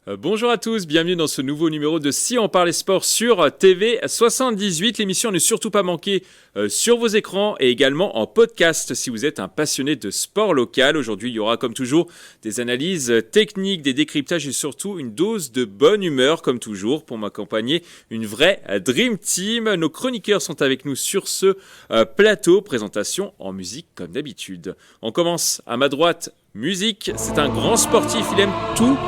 Bonjour à tous, bienvenue dans ce nouveau numéro de Si on parlait sport sur TV 78. L'émission ne surtout pas manquer sur vos écrans et également en podcast si vous êtes un passionné de sport local. Aujourd'hui, il y aura comme toujours des analyses techniques, des décryptages et surtout une dose de bonne humeur comme toujours pour m'accompagner. Une vraie Dream Team. Nos chroniqueurs sont avec nous sur ce plateau. Présentation en musique comme d'habitude. On commence à ma droite. Musique, c'est un grand sportif, il aime tout.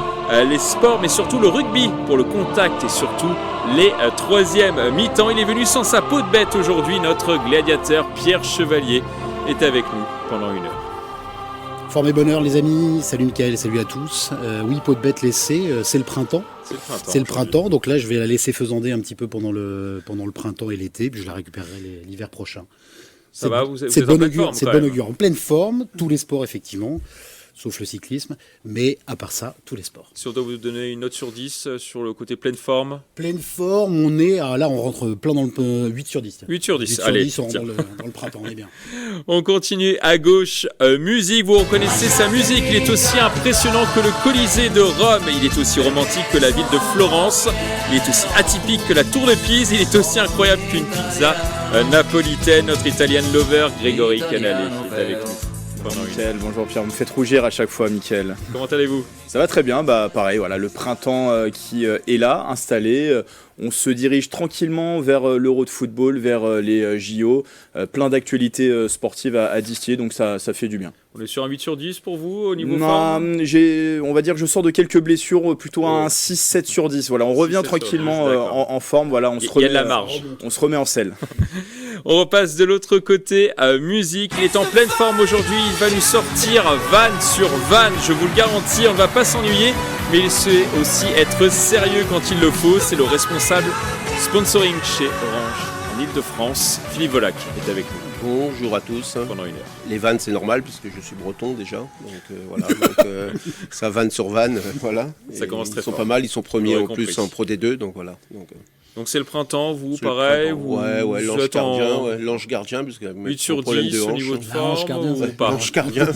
Les sports, mais surtout le rugby pour le contact et surtout les troisièmes mi-temps. Il est venu sans sa peau de bête aujourd'hui. Notre gladiateur Pierre Chevalier est avec nous pendant une heure. Forme et bonheur les amis, salut Mickaël, salut à tous. Oui, peau de bête laissée, c'est le printemps. C'est le printemps, donc là je vais la laisser faisander un petit peu pendant le printemps et l'été, puis je la récupérerai l'hiver prochain. Ça va, vous c'est êtes de en bonne pleine augure, forme, c'est de quand bonne même. augure, en pleine forme, tous les sports effectivement. Sauf le cyclisme, mais à part ça, tous les sports. Si on doit vous donner une note sur 10 sur le côté pleine forme. Pleine forme, on est, là on rentre plein dans le 8 sur 10. 8 sur 10, 8 sur allez. 10, on rentre dans le printemps, on est bien. On continue à gauche, musique, vous reconnaissez sa musique, il est aussi impressionnant que le Colisée de Rome, il est aussi romantique que la ville de Florence, il est aussi atypique que la Tour de Pise, il est aussi incroyable qu'une pizza napolitaine, notre Italian lover Grégory Canale est avec nous. Mickaël, bonjour Pierre, vous me faites rougir à chaque fois Mickaël. Comment allez-vous ? Ça va très bien, pareil, voilà, le printemps qui est là, installé. On se dirige tranquillement vers l'Euro de football, vers les JO. Plein d'actualités sportives à distiller, donc ça fait du bien. On est sur un 8 sur 10 pour vous au niveau forme ? On va dire que je sors de quelques blessures, plutôt un 6-7 sur 10. Voilà, on revient tranquillement en forme, voilà, on se remet, il y a de la marge. On se remet en selle. On repasse de l'autre côté à musique. Il est en pleine forme aujourd'hui. Il va nous sortir vanne sur vanne. Je vous le garantis, on ne va pas s'ennuyer. Mais il sait aussi être sérieux quand il le faut. C'est le responsable sponsoring chez Orange en Ile-de-France. Philippe Volac est avec nous. Bonjour à tous. Pendant une heure. Les vannes, c'est normal puisque je suis breton déjà. Donc voilà, donc, ça vanne sur vanne, voilà. Ça commence très Ils sont fort. pas mal, ils sont premiers en compris. plus en Pro D2, donc voilà. Donc c'est le printemps, vous, C'est le pareil printemps. vous Ouais, l'ange êtes gardien, l'ange gardien, parce que 8 sur 10 au niveau de L'ange forme gardien, ou ouais. pas L'ange gardien.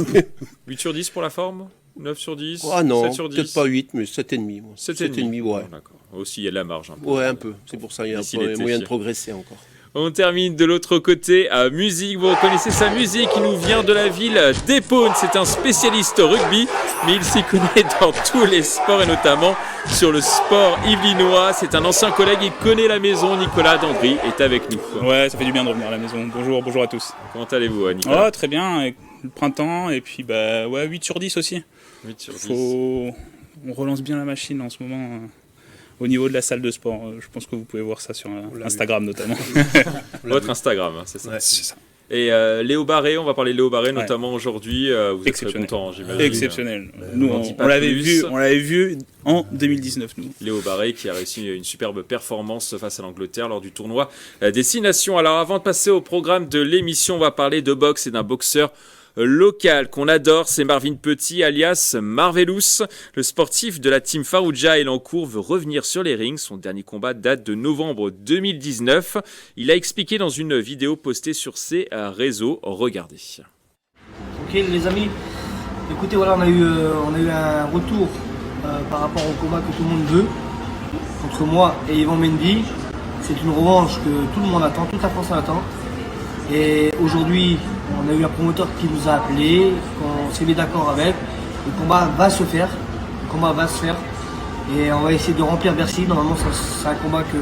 8 sur 10 pour la forme 9 sur 10 Ah non, 7 sur 10 peut-être pas 8, mais 7,5. 7,5 ouais. D'accord. Aussi, il y a de la marge. Un peu. Ouais, un peu. C'est pour ça qu'il y a D'ici un peu l'été. moyen de progresser encore. On termine de l'autre côté à musique. Vous reconnaissez sa musique, il nous vient de la ville d'Épône. C'est un spécialiste rugby, mais il s'y connaît dans tous les sports et notamment sur le sport yvelinois. C'est un ancien collègue, il connaît la maison. Nicolas Dandry est avec nous. Ouais, ça fait du bien de revenir à la maison. Bonjour à tous. Comment allez-vous, Nicolas ? Oh, très bien, avec le printemps et puis 8 sur 10 aussi. 8 sur 10. On relance bien la machine en ce moment au niveau de la salle de sport. Je pense que vous pouvez voir ça sur Instagram notamment. Votre Instagram, hein, c'est ça. Ouais, c'est ça. Et Léo Barré, on va parler de Léo Barré notamment aujourd'hui. Vous êtes très Exceptionnel. content, j'imagine. Exceptionnel. Nous, on dit pas on l'avait plus. vu en 2019, nous. Léo Barré qui a réussi une superbe performance face à l'Angleterre lors du tournoi des 6 nations. Alors avant de passer au programme de l'émission, on va parler de boxe et d'un boxeur local qu'on adore, c'est Marvin Petit alias Marvelous. Le sportif de la team Farouja Elancourt veut revenir sur les rings. Son dernier combat date de novembre 2019. Il a expliqué dans une vidéo postée sur ses réseaux. Regardez. Ok les amis, écoutez voilà on a eu un retour par rapport au combat que tout le monde veut entre moi et Yvan Mendy. C'est une revanche que tout le monde attend, toute la France attend. Et aujourd'hui on a eu un promoteur qui nous a appelé, qu'on s'est mis d'accord avec. Le combat va se faire, et on va essayer de remplir Bercy. Normalement c'est un combat que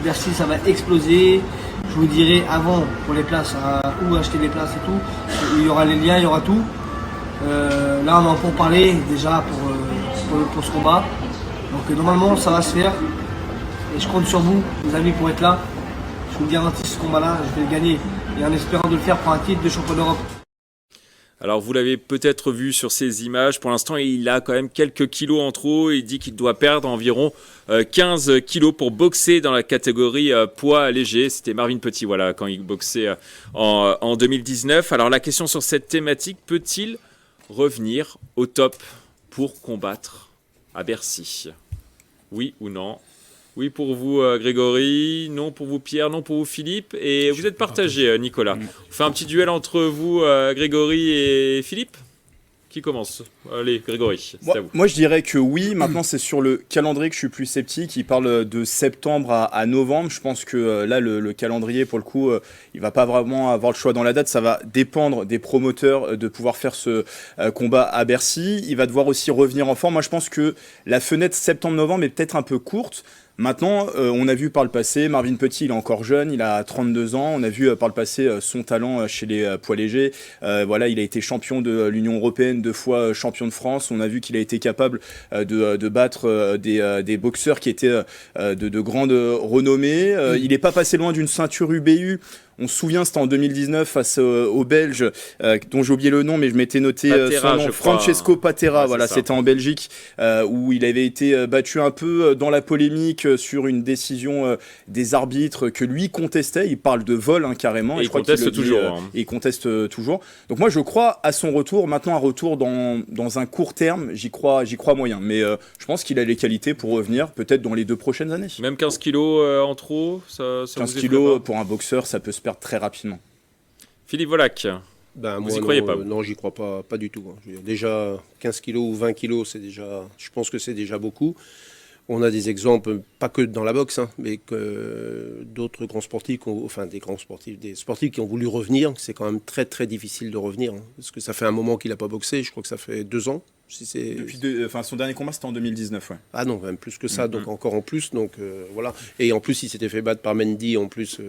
Bercy ça va exploser. Je vous dirai avant pour les places, où acheter les places et tout. Il y aura les liens, il y aura tout. Là on en pour parler déjà pour ce combat. Donc normalement ça va se faire. Et je compte sur vous, les amis, pour être là. Je vous garantis ce combat-là, je vais le gagner. Et en espérant de le faire pour un titre de champion d'Europe. Alors vous l'avez peut-être vu sur ces images, pour l'instant il a quand même quelques kilos en trop, il dit qu'il doit perdre environ 15 kilos pour boxer dans la catégorie poids léger. C'était Marvin Petit voilà, quand il boxait en 2019. Alors la question sur cette thématique, peut-il revenir au top pour combattre à Bercy ? Oui ou non ? Oui pour vous Grégory, non pour vous Pierre, non pour vous Philippe. Et vous êtes partagé Nicolas. On fait un petit duel entre vous Grégory et Philippe ? Qui commence? Allez, Grégory, c'est à vous. Moi, je dirais que oui. Maintenant, c'est sur le calendrier que je suis plus sceptique. Il parle de septembre à novembre. Je pense que là, le calendrier, pour le coup, il va pas vraiment avoir le choix dans la date. Ça va dépendre des promoteurs de pouvoir faire ce combat à Bercy. Il va devoir aussi revenir en forme. Moi, je pense que la fenêtre septembre-novembre est peut-être un peu courte. Maintenant, on a vu par le passé, Marvin Petit, il est encore jeune, il a 32 ans. On a vu par le passé son talent chez les poids légers. Voilà, il a été champion de l'Union européenne, 2 fois champion de France. On a vu qu'il a été capable de battre des boxeurs qui étaient de grande renommée. Il n'est pas passé loin d'une ceinture UBU. On se souvient, c'était en 2019 face aux Belges, dont j'ai oublié le nom, mais je m'étais noté Patera, son nom, Francesco Patera. Ouais, voilà, c'était en Belgique, où il avait été battu un peu dans la polémique sur une décision des arbitres que lui contestait. Il parle de vol carrément. Et je crois il conteste qu'il le dit, toujours. Et il conteste toujours. Donc moi, je crois à son retour. Maintenant, un retour dans un court terme, j'y crois moyen. Mais je pense qu'il a les qualités pour revenir, peut-être dans les 2 prochaines années. Même 15 kilos en trop, ça 15 vous kilos effraie pas? pour un boxeur, ça peut se perdre très rapidement. Philippe Volac. Ben, Vous moi, y croyez pas? Non, j'y crois pas du tout. Je veux dire, déjà, 15 kilos ou 20 kilos, je pense que c'est déjà beaucoup. On a des exemples, pas que dans la boxe, mais que d'autres grands sportifs, des sportifs qui ont voulu revenir. C'est quand même très très difficile de revenir, parce que ça fait un moment qu'il n'a pas boxé. Je crois que ça fait 2 ans. Son dernier combat, c'était en 2019, ouais. Ah non, même plus que ça, donc encore en plus. Donc voilà. Et en plus, il s'était fait battre par Mendy, en plus,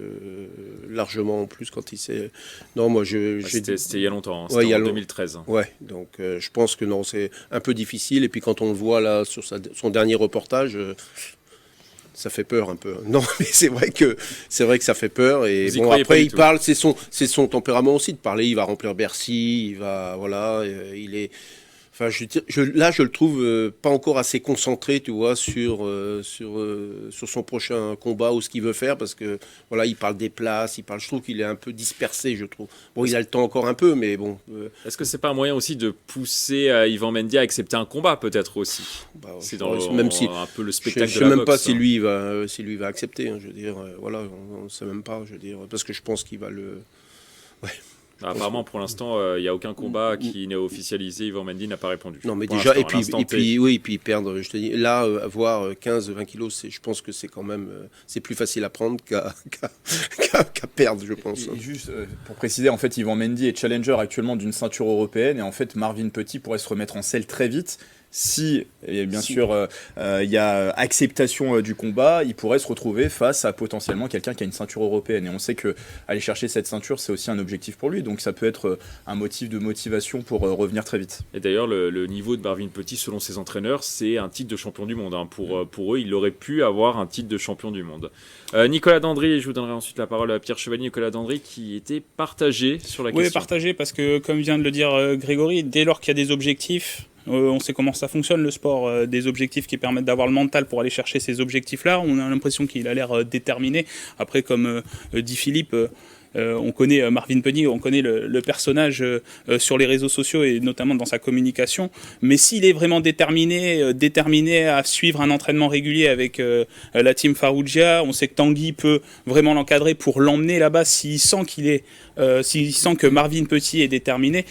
largement en plus, quand il s'est. Non, moi, C'était il y a longtemps, c'était en 2013. Ouais, donc je pense que non, c'est un peu difficile. Et puis quand on le voit là sur son dernier reportage, ça fait peur un peu. Non, mais c'est vrai que ça fait peur. Et Vous y bon, croyez pas après du il tout? parle, c'est son tempérament aussi de parler. Il va remplir Bercy, il va il est. Enfin, là, je le trouve pas encore assez concentré, tu vois, sur son prochain combat ou ce qu'il veut faire, parce que voilà, il parle des places, je trouve qu'il est un peu dispersé, je trouve. Bon, il a le temps encore un peu, mais bon. Est-ce que c'est pas un moyen aussi de pousser Yvan Mendy à accepter un combat, peut-être aussi? C'est même si un peu le spectacle je de la sais même boxe, pas si lui va accepter. Je veux dire, voilà, on ne sait même pas. Je veux dire, parce que je pense qu'il va le. Ouais. Apparemment, pour l'instant, il n'y a aucun combat qui n'est officialisé. Yvan Mendy n'a pas répondu. Non, mais Pour déjà, l'instant, et puis perdre, je te dis, là, avoir 15-20 kilos, je pense que c'est quand même, c'est plus facile à prendre qu'à perdre, je pense. Et juste pour préciser, en fait, Yvan Mendy est challenger actuellement d'une ceinture européenne, et en fait, Marvin Petit pourrait se remettre en selle très vite. Si, et bien sûr, il y a acceptation du combat, il pourrait se retrouver face à potentiellement quelqu'un qui a une ceinture européenne. Et on sait que aller chercher cette ceinture, c'est aussi un objectif pour lui. Donc ça peut être un motif de motivation pour revenir très vite. Et d'ailleurs, le niveau de Marvin Petit, selon ses entraîneurs, c'est un titre de champion du monde. Pour eux, il aurait pu avoir un titre de champion du monde. Nicolas Dandry, je vous donnerai ensuite la parole à Pierre Chevalier. Nicolas Dandry qui était partagé sur la question. Oui, partagé, parce que comme vient de le dire Grégory, dès lors qu'il y a des objectifs, on sait comment ça fonctionne le sport, des objectifs qui permettent d'avoir le mental pour aller chercher ces objectifs-là. On a l'impression qu'il a l'air déterminé. Après, comme dit Philippe, on connaît Marvin Petit, on connaît le personnage sur les réseaux sociaux et notamment dans sa communication. Mais s'il est vraiment déterminé à suivre un entraînement régulier avec la team Farougia, on sait que Tanguy peut vraiment l'encadrer pour l'emmener là-bas s'il sent que Marvin Petit est déterminé.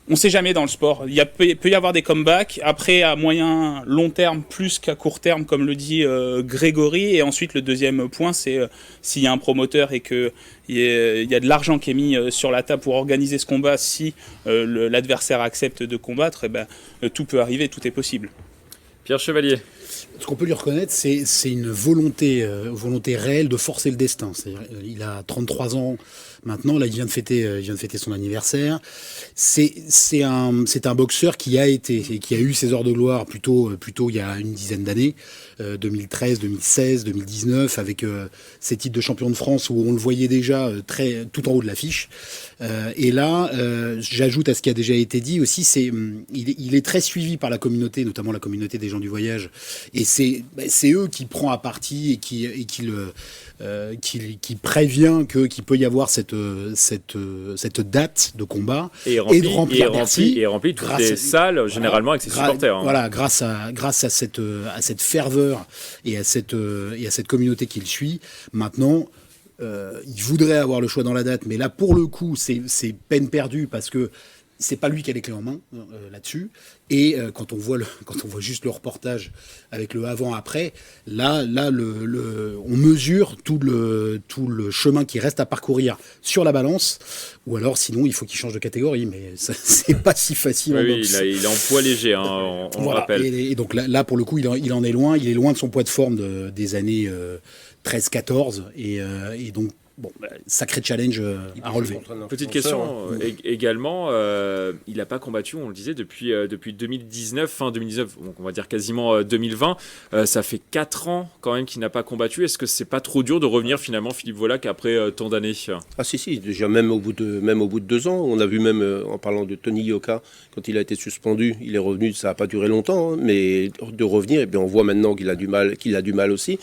On ne sait jamais dans le sport. Il peut y avoir des comebacks. Après, à moyen, long terme, plus qu'à court terme, comme le dit Grégory. Et ensuite, le deuxième point, c'est s'il y a un promoteur et qu'il y a de l'argent qui est mis sur la table pour organiser ce combat, si l'adversaire accepte de combattre, tout peut arriver, tout est possible. Pierre Chevalier. Ce qu'on peut lui reconnaître, c'est une volonté réelle de forcer le destin. Il a 33 ans maintenant, là il vient de fêter son anniversaire. C'est un boxeur qui a eu ses heures de gloire plutôt il y a une dizaine d'années, 2013, 2016, 2019, avec ses titres de champion de France où on le voyait déjà tout en haut de l'affiche. Et là, j'ajoute à ce qui a déjà été dit aussi, il est très suivi par la communauté, notamment la communauté des gens du voyage. Et c'est eux qui prend à partie et qui prévient qu'il peut y avoir cette date de combat et remplir Bercy. Et remplit toutes les salles, généralement avec ses supporters. Voilà, grâce à cette ferveur et à cette communauté qui le suit. Maintenant, il voudrait avoir le choix dans la date, mais là, pour le coup, c'est peine perdue parce que c'est pas lui qui a les clés en main là-dessus. Et quand on voit juste le reportage avec le avant-après, là, on mesure tout le chemin qui reste à parcourir sur la balance. Ou alors, sinon, il faut qu'il change de catégorie. Mais ça, c'est pas si facile. Oui, il est en poids léger, on le rappelle. Et donc là, pour le coup, il en est loin. Il est loin de son poids de forme des années 13-14. Et donc, bon, sacré challenge à relever. Petite question également, il n'a pas combattu, on le disait, depuis 2019, fin 2019, donc on va dire quasiment 2020. Ça fait 4 ans quand même qu'il n'a pas combattu. Est-ce que c'est pas trop dur de revenir finalement, Philippe Volac, après tant d'années? Ah si, déjà même au bout de 2 ans, on a vu même en parlant de Tony Yoka, quand il a été suspendu, il est revenu, ça n'a pas duré longtemps, hein, mais de revenir, et bien on voit maintenant qu'il a du mal aussi.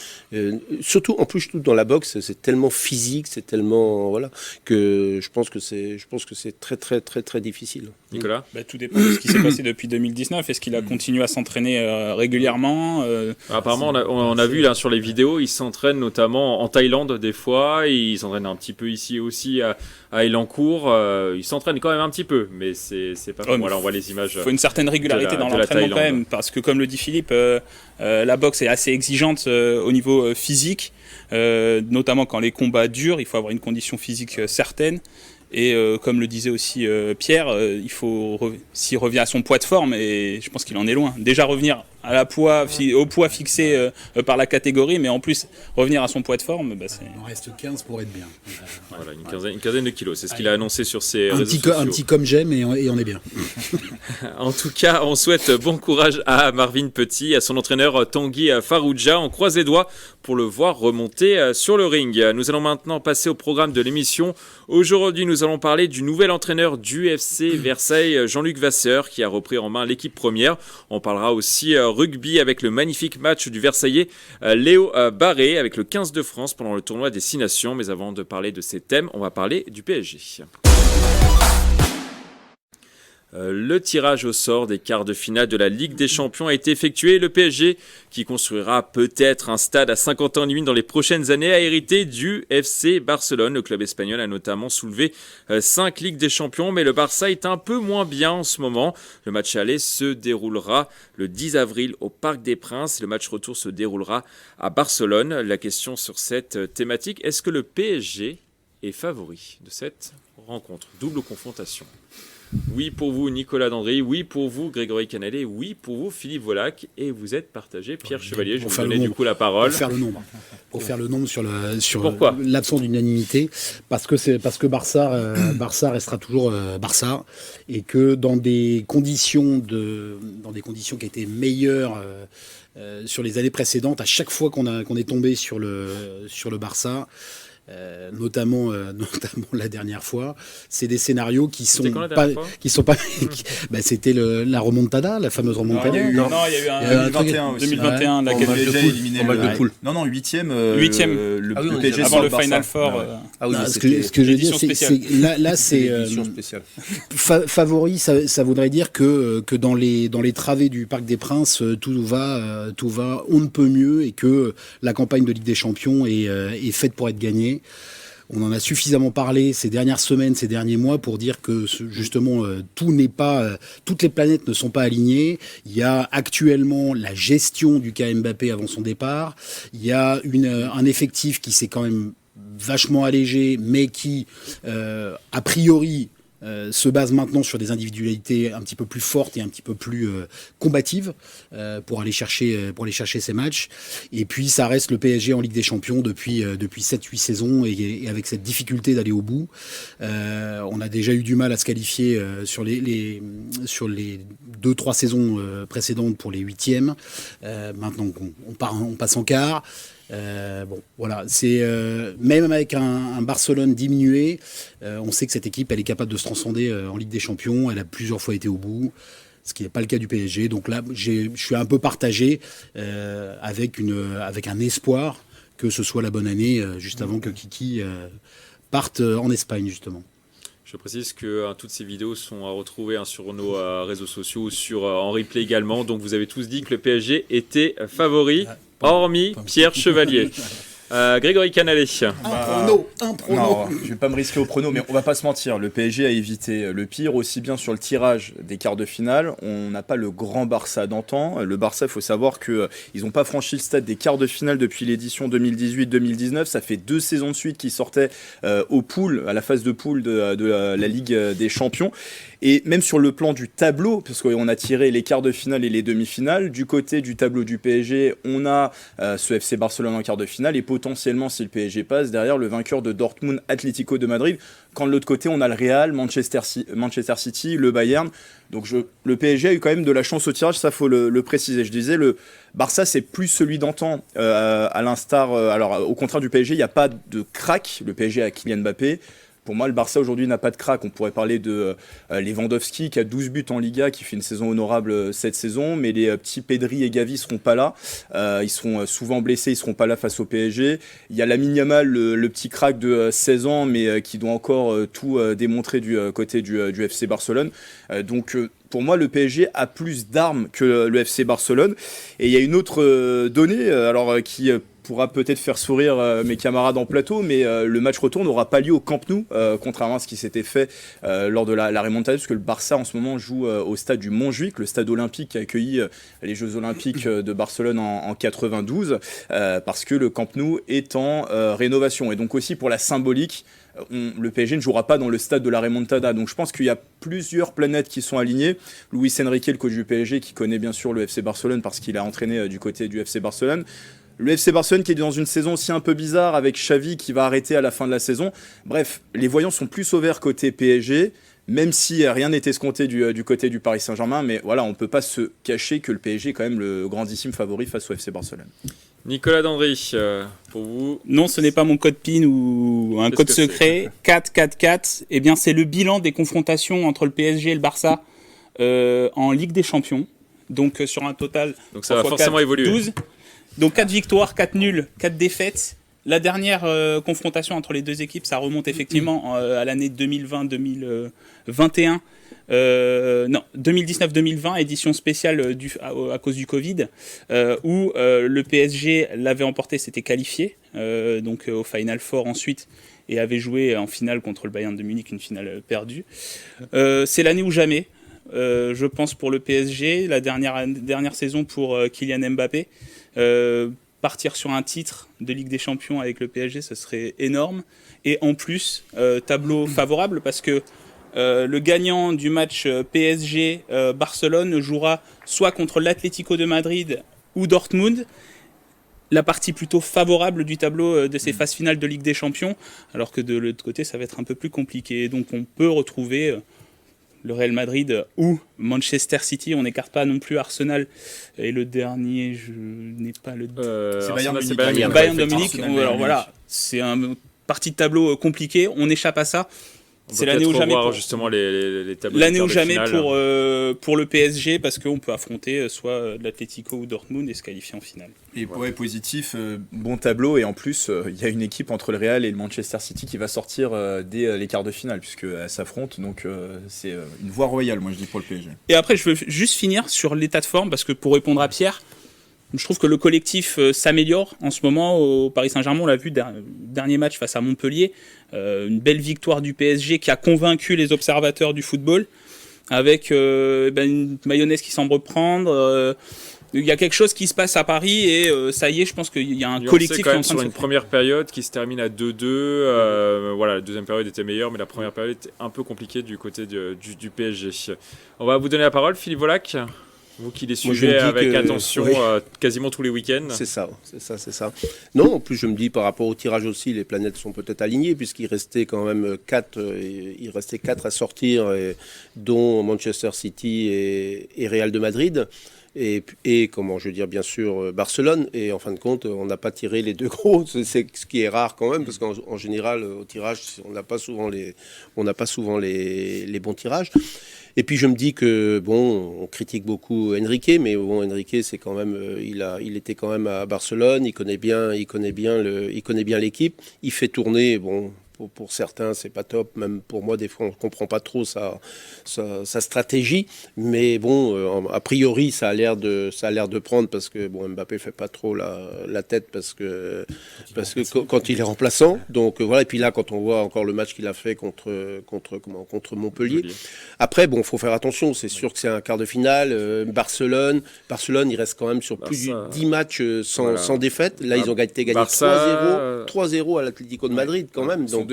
Surtout, en plus, dans la boxe, c'est tellement physique, c'est tellement que je pense que c'est très très très très difficile. Nicolas, tout dépend de ce qui s'est passé depuis 2019. Est-ce qu'il a continué à s'entraîner régulièrement apparemment, on a vu là sur les vidéos, il s'entraîne notamment en Thaïlande des fois, il s'entraîne un petit peu ici aussi à Elancourt. Il s'entraîne quand même un petit peu, mais c'est pas bon. Voilà, on voit les images. Il faut une certaine régularité dans l'entraînement quand même, parce que comme le dit Philippe, la boxe est assez exigeante au niveau physique. Notamment quand les combats durent, il faut avoir une condition physique certaine. Et comme le disait aussi Pierre, s'il revient à son poids de forme, et je pense qu'il en est loin. Déjà revenir au poids fixé par la catégorie, mais en plus revenir à son poids de forme, c'est... Il en reste 15 pour être bien. Voilà, une quinzaine de kilos, c'est ce qu'il a annoncé sur ses réseaux sociaux. Un petit comme j'aime et on est bien. En tout cas, on souhaite bon courage à Marvin Petit, à son entraîneur Tanguy Farouja. On croise les doigts pour le voir remonter sur le ring. Nous allons maintenant passer au programme de l'émission. Aujourd'hui, nous allons parler du nouvel entraîneur du FC Versailles, Jean-Luc Vasseur, qui a repris en main l'équipe première. On parlera aussi rugby avec le magnifique match du Versaillais Léo Barré avec le 15 de France pendant le tournoi des 6 Nations. Mais avant de parler de ces thèmes, on va parler du PSG. Le tirage au sort des quarts de finale de la Ligue des Champions a été effectué. Le PSG, qui construira peut-être un stade à 50 ans dans les prochaines années, a hérité du FC Barcelone. Le club espagnol a notamment soulevé 5 Ligues des Champions, mais le Barça est un peu moins bien en ce moment. Le match aller se déroulera le 10 avril au Parc des Princes. Le match retour se déroulera à Barcelone. La question sur cette thématique, est-ce que le PSG est favori de cette rencontre? Double confrontation. Oui pour vous Nicolas Dandry, oui pour vous Grégory Canellet, oui pour vous Philippe Volac, et vous êtes partagé Pierre Chevalier. Je vais vous donner du coup la parole. Pour faire le nombre sur l'absence d'unanimité, parce que Barça restera toujours Barça, et que dans des conditions qui étaient meilleures sur les années précédentes, à chaque fois qu'on est tombé sur le Barça. Notamment la dernière fois, c'est des scénarios qui sont pas c'était la remontada, la fameuse remontada. Il y a eu un 2021 la de poule. Non, 8e. Le PSG avant le Final Four. Ce que je veux dire, c'est favori, ça voudrait dire que dans les travées du Parc des Princes, tout va on ne peut mieux, et que la campagne de Ligue des Champions est faite pour être gagnée. On en a suffisamment parlé ces dernières semaines, ces derniers mois, pour dire que justement toutes les planètes ne sont pas alignées. Il y a actuellement la gestion du cas Mbappé avant son départ. Il y a un effectif qui s'est quand même vachement allégé, mais qui a priori se base maintenant sur des individualités un petit peu plus fortes et un petit peu plus combatives pour aller chercher ces matchs. Et puis ça reste le PSG en Ligue des Champions depuis 7-8 saisons, et avec cette difficulté d'aller au bout. On a déjà eu du mal à se qualifier sur les 2-3 saisons précédentes pour les 8e. Maintenant on passe en quart. C'est même avec un Barcelone diminué, on sait que cette équipe, elle est capable de se transcender en Ligue des Champions. Elle a plusieurs fois été au bout, ce qui n'est pas le cas du PSG. Donc là, je suis un peu partagé avec un espoir que ce soit la bonne année, juste avant que Kiki parte en Espagne, justement. Je précise que toutes ces vidéos sont à retrouver sur nos réseaux sociaux, en replay également. Donc vous avez tous dit que le PSG était favori, hormis Pierre Chevalier. Grégory Canalé. Un prono. Non, je vais pas me risquer au prono, mais on va pas se mentir. Le PSG a évité le pire, aussi bien sur le tirage des quarts de finale. On n'a pas le grand Barça d'antan. Le Barça, il faut savoir qu'ils n'ont pas franchi le stade des quarts de finale depuis l'édition 2018-2019. Ça fait 2 saisons de suite qu'ils sortaient aux poules, à la phase de poule de la Ligue des Champions. Et même sur le plan du tableau, parce qu'on a tiré les quarts de finale et les demi-finales, du côté du tableau du PSG, on a ce FC Barcelone en quart de finale et potentiellement, si le PSG passe, derrière le vainqueur de Dortmund, Atlético de Madrid. Quand de l'autre côté, on a le Real, Manchester City, le Bayern. Donc le PSG a eu quand même de la chance au tirage, ça faut le préciser. Je disais, le Barça, c'est plus celui d'antan, à l'instar... alors, au contraire du PSG, il n'y a pas de crack. Le PSG a Kylian Mbappé. Pour moi, le Barça aujourd'hui n'a pas de crack. On pourrait parler de Lewandowski qui a 12 buts en Liga, qui fait une saison honorable cette saison, mais les petits Pedri et Gavi seront pas là. Ils seront souvent blessés, ils seront pas là face au PSG. Il y a Lamine Yamal, le petit crack de 16 ans, mais qui doit encore tout démontrer du côté du FC Barcelone. Donc pour moi, le PSG a plus d'armes que le FC Barcelone. Et il y a une autre donnée, qui pourra peut-être faire sourire mes camarades en plateau, mais le match retour n'aura pas lieu au Camp Nou, contrairement à ce qui s'était fait lors de la remontada, parce que le Barça en ce moment joue au stade du Montjuïc, le stade olympique qui a accueilli les Jeux Olympiques de Barcelone en 92, parce que le Camp Nou est en rénovation. Et donc aussi pour la symbolique, le PSG ne jouera pas dans le stade de la remontada. Donc je pense qu'il y a plusieurs planètes qui sont alignées. Luis Enrique, le coach du PSG, qui connaît bien sûr le FC Barcelone parce qu'il a entraîné du côté du FC Barcelone. Le FC Barcelone qui est dans une saison aussi un peu bizarre avec Xavi qui va arrêter à la fin de la saison. Bref, les voyants sont plus au vert côté PSG, même si rien n'est escompté du côté du Paris Saint-Germain. Mais voilà, on ne peut pas se cacher que le PSG est quand même le grandissime favori face au FC Barcelone. Nicolas Dandry, pour vous. Non, ce n'est pas mon code PIN ou un code secret. 4-4-4, eh bien, c'est le bilan des confrontations entre le PSG et le Barça en Ligue des Champions. Donc sur un total. Donc ça va forcément 4, évoluer. 12. Donc 4 victoires, 4 nuls, 4 défaites. La dernière confrontation entre les deux équipes, ça remonte effectivement à l'année 2020-2021. 2019-2020, édition spéciale à cause du Covid, où le PSG l'avait emporté, s'était qualifié donc au Final Four ensuite, et avait joué en finale contre le Bayern de Munich, une finale perdue. C'est l'année ou jamais, je pense, pour le PSG, la dernière saison pour Kylian Mbappé. Partir sur un titre de Ligue des Champions avec le PSG, ce serait énorme. Et en plus, tableau favorable parce que le gagnant du match PSG-Barcelone jouera soit contre l'Atlético de Madrid ou Dortmund, la partie plutôt favorable du tableau de ces phases finales de Ligue des Champions, alors que de l'autre côté, ça va être un peu plus compliqué. Donc on peut retrouver le Real Madrid ou Manchester City. On n'écarte pas non plus Arsenal. Et le dernier, je n'ai pas le... c'est Bayern de Munich. Alors voilà, c'est une partie de tableau compliquée. On échappe à ça. C'est l'année ou jamais pour justement les tableaux. L'année ou jamais pour le PSG, parce qu'on peut affronter soit l'Atlético ou Dortmund et se qualifier en finale. Et ouais, positif, bon tableau, et en plus il y a une équipe entre le Real et le Manchester City qui va sortir dès les quarts de finale puisqu'elles s'affrontent, donc c'est une voie royale, moi je dis, pour le PSG. Et après je veux juste finir sur l'état de forme, parce que pour répondre à Pierre, je trouve que le collectif s'améliore en ce moment au Paris Saint-Germain. On l'a vu, dernier match face à Montpellier, une belle victoire du PSG qui a convaincu les observateurs du football, avec une mayonnaise qui semble reprendre. Il y a quelque chose qui se passe à Paris et ça y est, je pense qu'il y a un collectif quand même sur une première période qui se termine à 2-2. Voilà, la deuxième période était meilleure, mais la première période était un peu compliquée du côté du PSG. On va vous donner la parole, Philippe Volac. Vous qui les suivez avec attention quasiment tous les week-ends. C'est ça. Non, en plus je me dis par rapport au tirage aussi, les planètes sont peut-être alignées puisqu'il restait quand même 4 à sortir, dont Manchester City et Real de Madrid. Et comment je veux dire, bien sûr Barcelone, et en fin de compte on n'a pas tiré les deux gros, c'est ce qui est rare quand même, parce qu'en général au tirage on n'a pas souvent les bons tirages. Et puis je me dis que on critique beaucoup Enrique, mais bon, Enrique c'est quand même il était quand même à Barcelone, il connaît bien l'équipe, il fait tourner pour certains, c'est pas top. Même pour moi, des fois, on comprend pas trop sa stratégie. Mais bon, a priori, ça a l'air de prendre parce que bon, Mbappé fait pas trop la tête parce que quand il est remplaçant. Donc voilà. Et puis là, quand on voit encore le match qu'il a fait contre Montpellier. Après, bon, faut faire attention. C'est sûr que c'est un quart de finale. Barcelone, il reste quand même sur plus de 10 matchs sans défaite. Là, ils ont gagné 3-0 à l'Atlético de Madrid quand même. Donc,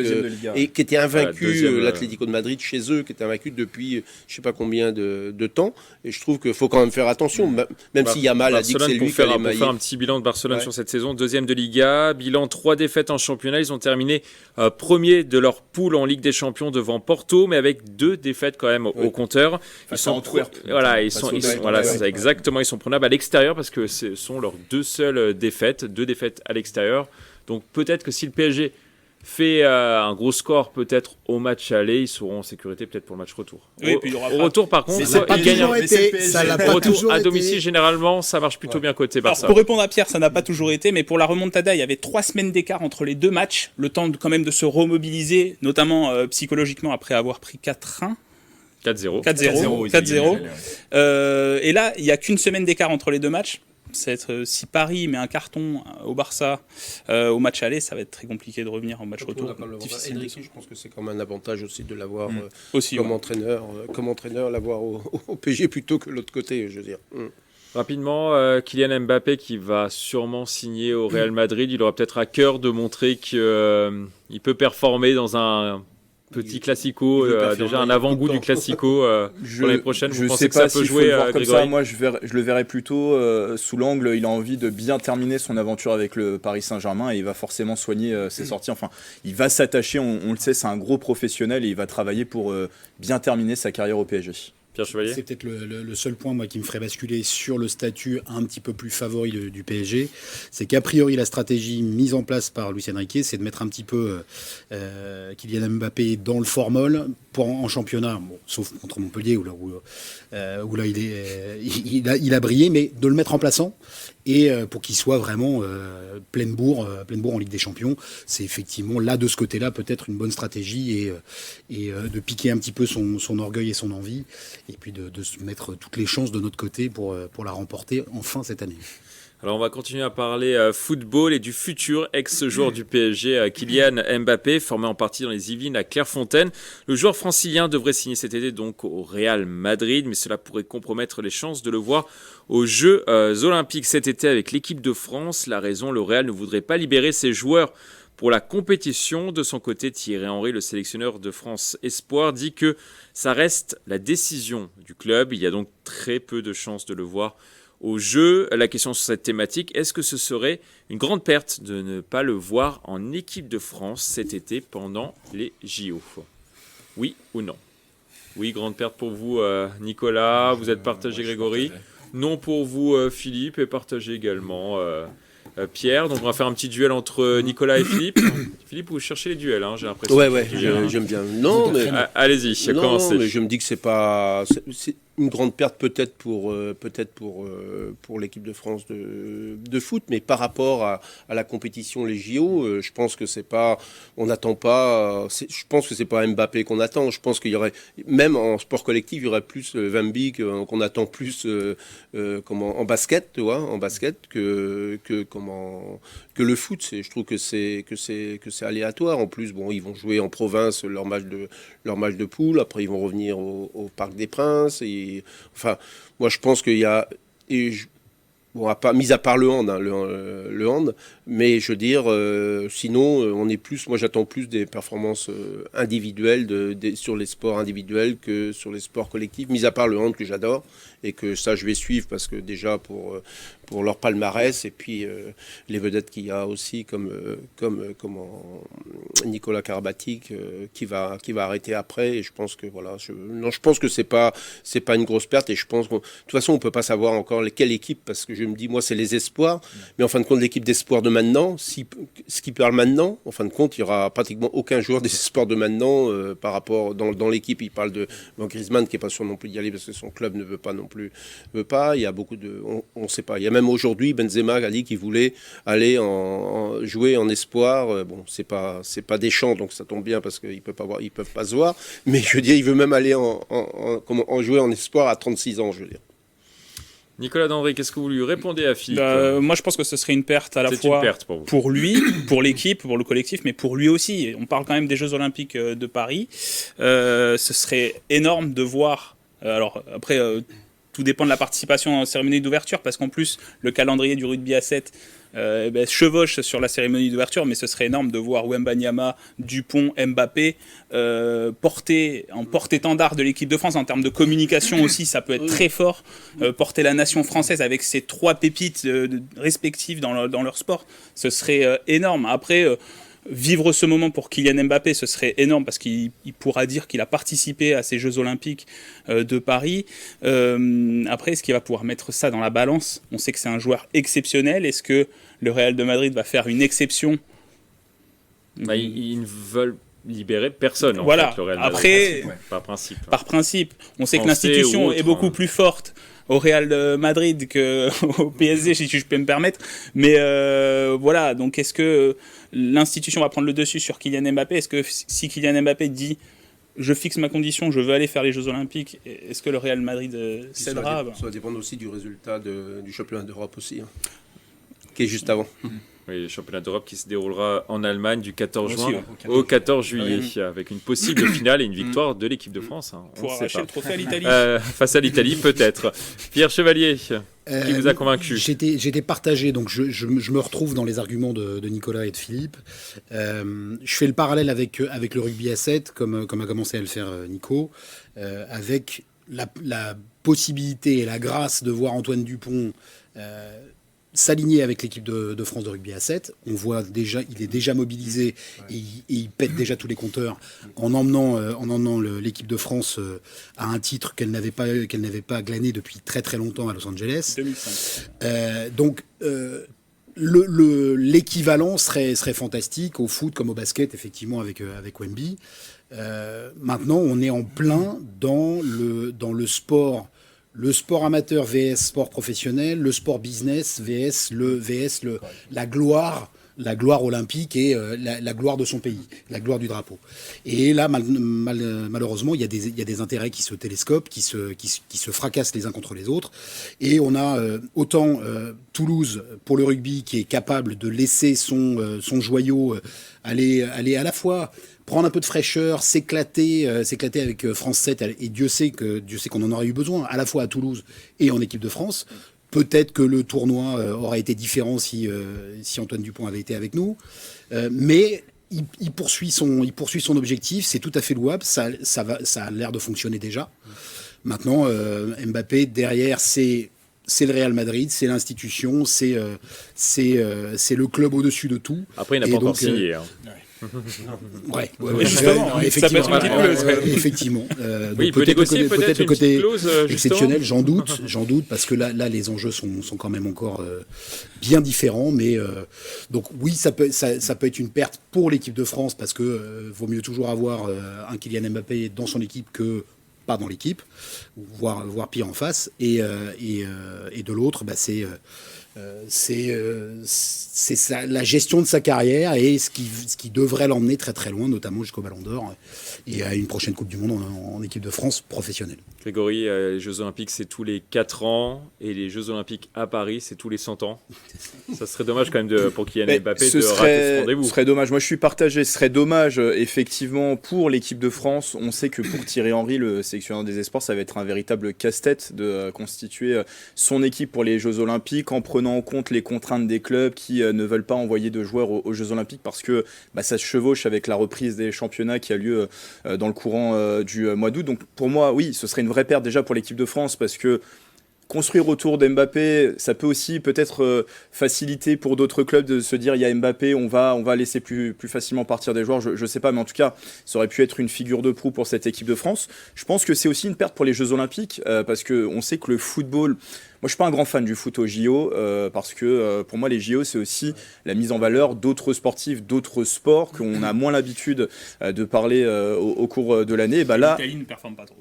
et qui était invaincu, l'Atlético de Madrid chez eux, qui était invaincu depuis je sais pas combien de temps. Et je trouve qu'il faut quand même faire attention, même si Yamal a dit que c'est lui qui allait mailler. Pour faire un petit bilan de Barcelone sur cette saison, 2e de Liga, bilan 3 défaites en championnat. Ils ont terminé premier de leur poule en Ligue des Champions devant Porto, mais avec 2 défaites quand même au compteur. Ils sont exactement, ils sont prenables à l'extérieur parce que ce sont leurs 2 seules défaites, 2 défaites à l'extérieur. Donc peut-être que si le PSG fait un gros score peut-être au match aller, ils seront en sécurité peut-être pour le match retour. Oui, au retour par contre, ils gagnent à domicile généralement, ça marche plutôt bien côté Barça. Alors, pour répondre à Pierre, ça n'a pas toujours été, mais pour la remontada, il y avait 3 semaines d'écart entre les 2 matchs, le temps quand même de se remobiliser, notamment psychologiquement après avoir pris 4-1. 4-0. Et là, il n'y a qu'une semaine d'écart entre les 2 matchs. Si Paris met un carton au Barça au match aller, ça va être très compliqué de revenir au match retour. Enrique, je pense que c'est quand même un avantage aussi de l'avoir comme entraîneur, l'avoir au PSG plutôt que l'autre côté, je veux dire. Rapidement, Kylian Mbappé qui va sûrement signer au Real Madrid, il aura peut-être à cœur de montrer qu'il peut performer dans un petit classico, déjà un avant-goût du classico pour l'année prochaine. Vous pensez que ça peut jouer, Grégory ? Moi, je le verrais plutôt sous l'angle. Il a envie de bien terminer son aventure avec le Paris Saint-Germain et il va forcément soigner ses sorties. Enfin, il va s'attacher, on le sait, c'est un gros professionnel et il va travailler pour bien terminer sa carrière au PSG. C'est peut-être le seul point moi, qui me ferait basculer sur le statut un petit peu plus favori du PSG. C'est qu'a priori, la stratégie mise en place par Luis Enrique, c'est de mettre un petit peu Kylian Mbappé dans le formol en championnat, sauf contre Montpellier où là il a brillé, mais de le mettre en plaçant et pour qu'il soit vraiment pleine bourre en Ligue des Champions. C'est effectivement là, de ce côté-là, peut-être une bonne stratégie et de piquer un petit peu son orgueil et son envie, et puis de se mettre toutes les chances de notre côté pour la remporter enfin cette année. Alors on va continuer à parler football et du futur ex-joueur du PSG, Kylian Mbappé, formé en partie dans les Yvelines à Clairefontaine. Le joueur francilien devrait signer cet été donc au Real Madrid, mais cela pourrait compromettre les chances de le voir aux Jeux Olympiques cet été avec l'équipe de France. La raison, le Real ne voudrait pas libérer ses joueurs pour la compétition. De son côté, Thierry Henry, le sélectionneur de France Espoir, dit que ça reste la décision du club. Il y a donc très peu de chances de le voir au jeu. La question sur cette thématique, est-ce que ce serait une grande perte de ne pas le voir en équipe de France cet été pendant les JO ? Oui ou non ? Oui, grande perte pour vous, Nicolas. Vous êtes partagé, Grégory. Non pour vous, Philippe, et partagé également, Pierre. Donc on va faire un petit duel entre Nicolas et Philippe. Philippe, vous cherchez les duels, j'ai l'impression. Ouais, j'aime bien. Non, mais allez-y, commencez. Non, mais je me dis que c'est une grande perte peut-être pour l'équipe de France de foot, mais par rapport à la compétition, les JO, je pense que c'est pas, on n'attend pas. Je pense que c'est pas Mbappé qu'on attend. Je pense qu'il y aurait, même en sport collectif, il y aurait plus Van Beek qu'on attend plus en basket, tu vois, que le foot. Je trouve que c'est aléatoire. En plus, bon, ils vont jouer en province leur match de poule. Après, ils vont revenir au Parc des Princes. Enfin, moi, je pense qu'il y a, mis à part le hand, le hand, mais je veux dire, sinon, moi, j'attends plus des performances individuelles sur les sports individuels que sur les sports collectifs. Mis à part le hand que j'adore et que ça, je vais suivre parce que déjà pour leur palmarès et puis les vedettes qu'il y a aussi comme Nicolas Karabatic qui va arrêter après, et je pense que voilà, je pense que c'est pas une grosse perte, et je pense que de toute façon on peut pas savoir encore quelle équipe, parce que je me dis moi c'est les espoirs, mais en fin de compte l'équipe d'espoirs de maintenant, ce qui parle maintenant, en fin de compte il y aura pratiquement aucun joueur des espoirs de maintenant par rapport dans l'équipe. Il parle de Griezmann qui est pas sûr non plus d'y aller parce que son club ne veut pas non plus veut pas. Il y a beaucoup de, on sait pas. Il y a même aujourd'hui Benzema a dit qu'il voulait aller jouer en espoir. Bon, c'est pas Deschamps, donc ça tombe bien parce qu'ils peuvent pas se voir. Mais je veux dire, il veut même aller en jouer en espoir à 36 ans, je veux dire. Nicolas Dandré, qu'est-ce que vous lui répondez à Philippe? Moi, je pense que ce serait une perte à la fois pour lui, pour l'équipe, pour le collectif, mais pour lui aussi. On parle quand même des Jeux Olympiques de Paris. Ce serait énorme de voir. Alors après, tout dépend de la participation en cérémonie d'ouverture, parce qu'en plus, le calendrier du rugby à 7 chevauche sur la cérémonie d'ouverture, mais ce serait énorme de voir Wembanyama, Dupont, Mbappé porte-étendard de l'équipe de France en termes de communication aussi. Ça peut être très fort, porter la nation française avec ces 3 pépites respectives dans leur sport, ce serait énorme. Après, vivre ce moment pour Kylian Mbappé, ce serait énorme parce qu'il pourra dire qu'il a participé à ces Jeux Olympiques de Paris. Après, est-ce qu'il va pouvoir mettre ça dans la balance? On sait que c'est un joueur exceptionnel. Est-ce que le Real de Madrid va faire une exception? Ils ne veulent libérer personne. Voilà. En fait, le Real Madrid. Après, par principe. Par principe. On sait que l'institution est beaucoup plus forte au Real de Madrid qu'au PSG, si je peux me permettre. Mais voilà, donc est-ce que l'institution va prendre le dessus sur Kylian Mbappé? Est-ce que si Kylian Mbappé dit « je fixe ma condition, je veux aller faire les Jeux Olympiques », est-ce que le Real Madrid cédera? Ça va dépendre aussi du résultat du championnat d'Europe aussi, qui est juste avant. Oui, le championnat d'Europe qui se déroulera en Allemagne du 14 juin au 14 juillet, avec une possible finale et une victoire de l'équipe de France. Pour arracher le trophée à l'Italie. Face à l'Italie, peut-être. Pierre Chevalier, qui vous a convaincu? J'étais partagé, donc je me retrouve dans les arguments de Nicolas et de Philippe. Je fais le parallèle avec le rugby à 7, comme a commencé à le faire Nico, avec la possibilité et la grâce de voir Antoine Dupont s'aligner avec l'équipe de France de rugby à 7. On voit déjà, il est déjà mobilisé et il pète déjà tous les compteurs en emmenant l'équipe de France à un titre qu'elle n'avait pas glané depuis très très longtemps à Los Angeles. 2005. Donc l'équivalent serait fantastique au foot comme au basket, effectivement, avec Wemby. Maintenant, on est en plein dans le sport. Le sport amateur vs sport professionnel, le sport business vs la gloire olympique et la gloire de son pays, la gloire du drapeau. Et là, malheureusement, il y a des intérêts qui se télescopent, qui se fracassent les uns contre les autres. Et on a autant Toulouse pour le rugby qui est capable de laisser son joyau aller à la fois prendre un peu de fraîcheur, s'éclater avec France 7, et Dieu sait qu'on en aurait eu besoin, à la fois à Toulouse et en équipe de France. Peut-être que le tournoi aurait été différent si Antoine Dupont avait été avec nous, mais il poursuit son objectif, c'est tout à fait louable, ça a l'air de fonctionner déjà. Maintenant, Mbappé, derrière, c'est le Real Madrid, c'est l'institution, c'est le club au-dessus de tout. Après, il n'a pas encore signé. Ouais, justement, effectivement. Ça peut être une petite clause, Effectivement. Oui, il peut négocier peut-être le une côté petite clause, exceptionnel, j'en doute, parce que là, les enjeux sont quand même encore bien différents. Mais donc oui, ça peut être une perte pour l'équipe de France, parce que vaut mieux toujours avoir un Kylian Mbappé dans son équipe que pas dans l'équipe, voire pire en face. Et de l'autre, c'est la gestion de sa carrière et ce qui devrait l'emmener très très loin, notamment jusqu'au Ballon d'Or et à une prochaine Coupe du Monde en équipe de France professionnelle. Grégory, les Jeux Olympiques, c'est tous les 4 ans et les Jeux Olympiques à Paris, c'est tous les 100 ans. Ça serait dommage quand même pour Kylian Mbappé de rater ce rendez-vous. Ce serait dommage. Moi, je suis partagé. Ce serait dommage, effectivement, pour l'équipe de France. On sait que pour Thierry Henry, le sélectionneur des Espoirs, ça va être un véritable casse-tête de constituer son équipe pour les Jeux Olympiques en prenant en compte les contraintes des clubs qui ne veulent pas envoyer de joueurs aux Jeux Olympiques parce que ça se chevauche avec la reprise des championnats qui a lieu dans le courant du mois d'août. Donc pour moi, oui, ce serait une vraie perte déjà pour l'équipe de France parce que construire autour d'Mbappé, ça peut aussi peut-être faciliter pour d'autres clubs de se dire il y a Mbappé, on va laisser plus facilement partir des joueurs, je sais pas, mais en tout cas, ça aurait pu être une figure de proue pour cette équipe de France. Je pense que c'est aussi une perte pour les Jeux Olympiques parce qu'on sait que le football, je suis pas un grand fan du foot aux JO parce que pour moi les JO c'est aussi la mise en valeur d'autres sportifs, d'autres sports qu'on a moins l'habitude de parler au cours de l'année. Et bah là, l'Italie ne performe pas trop.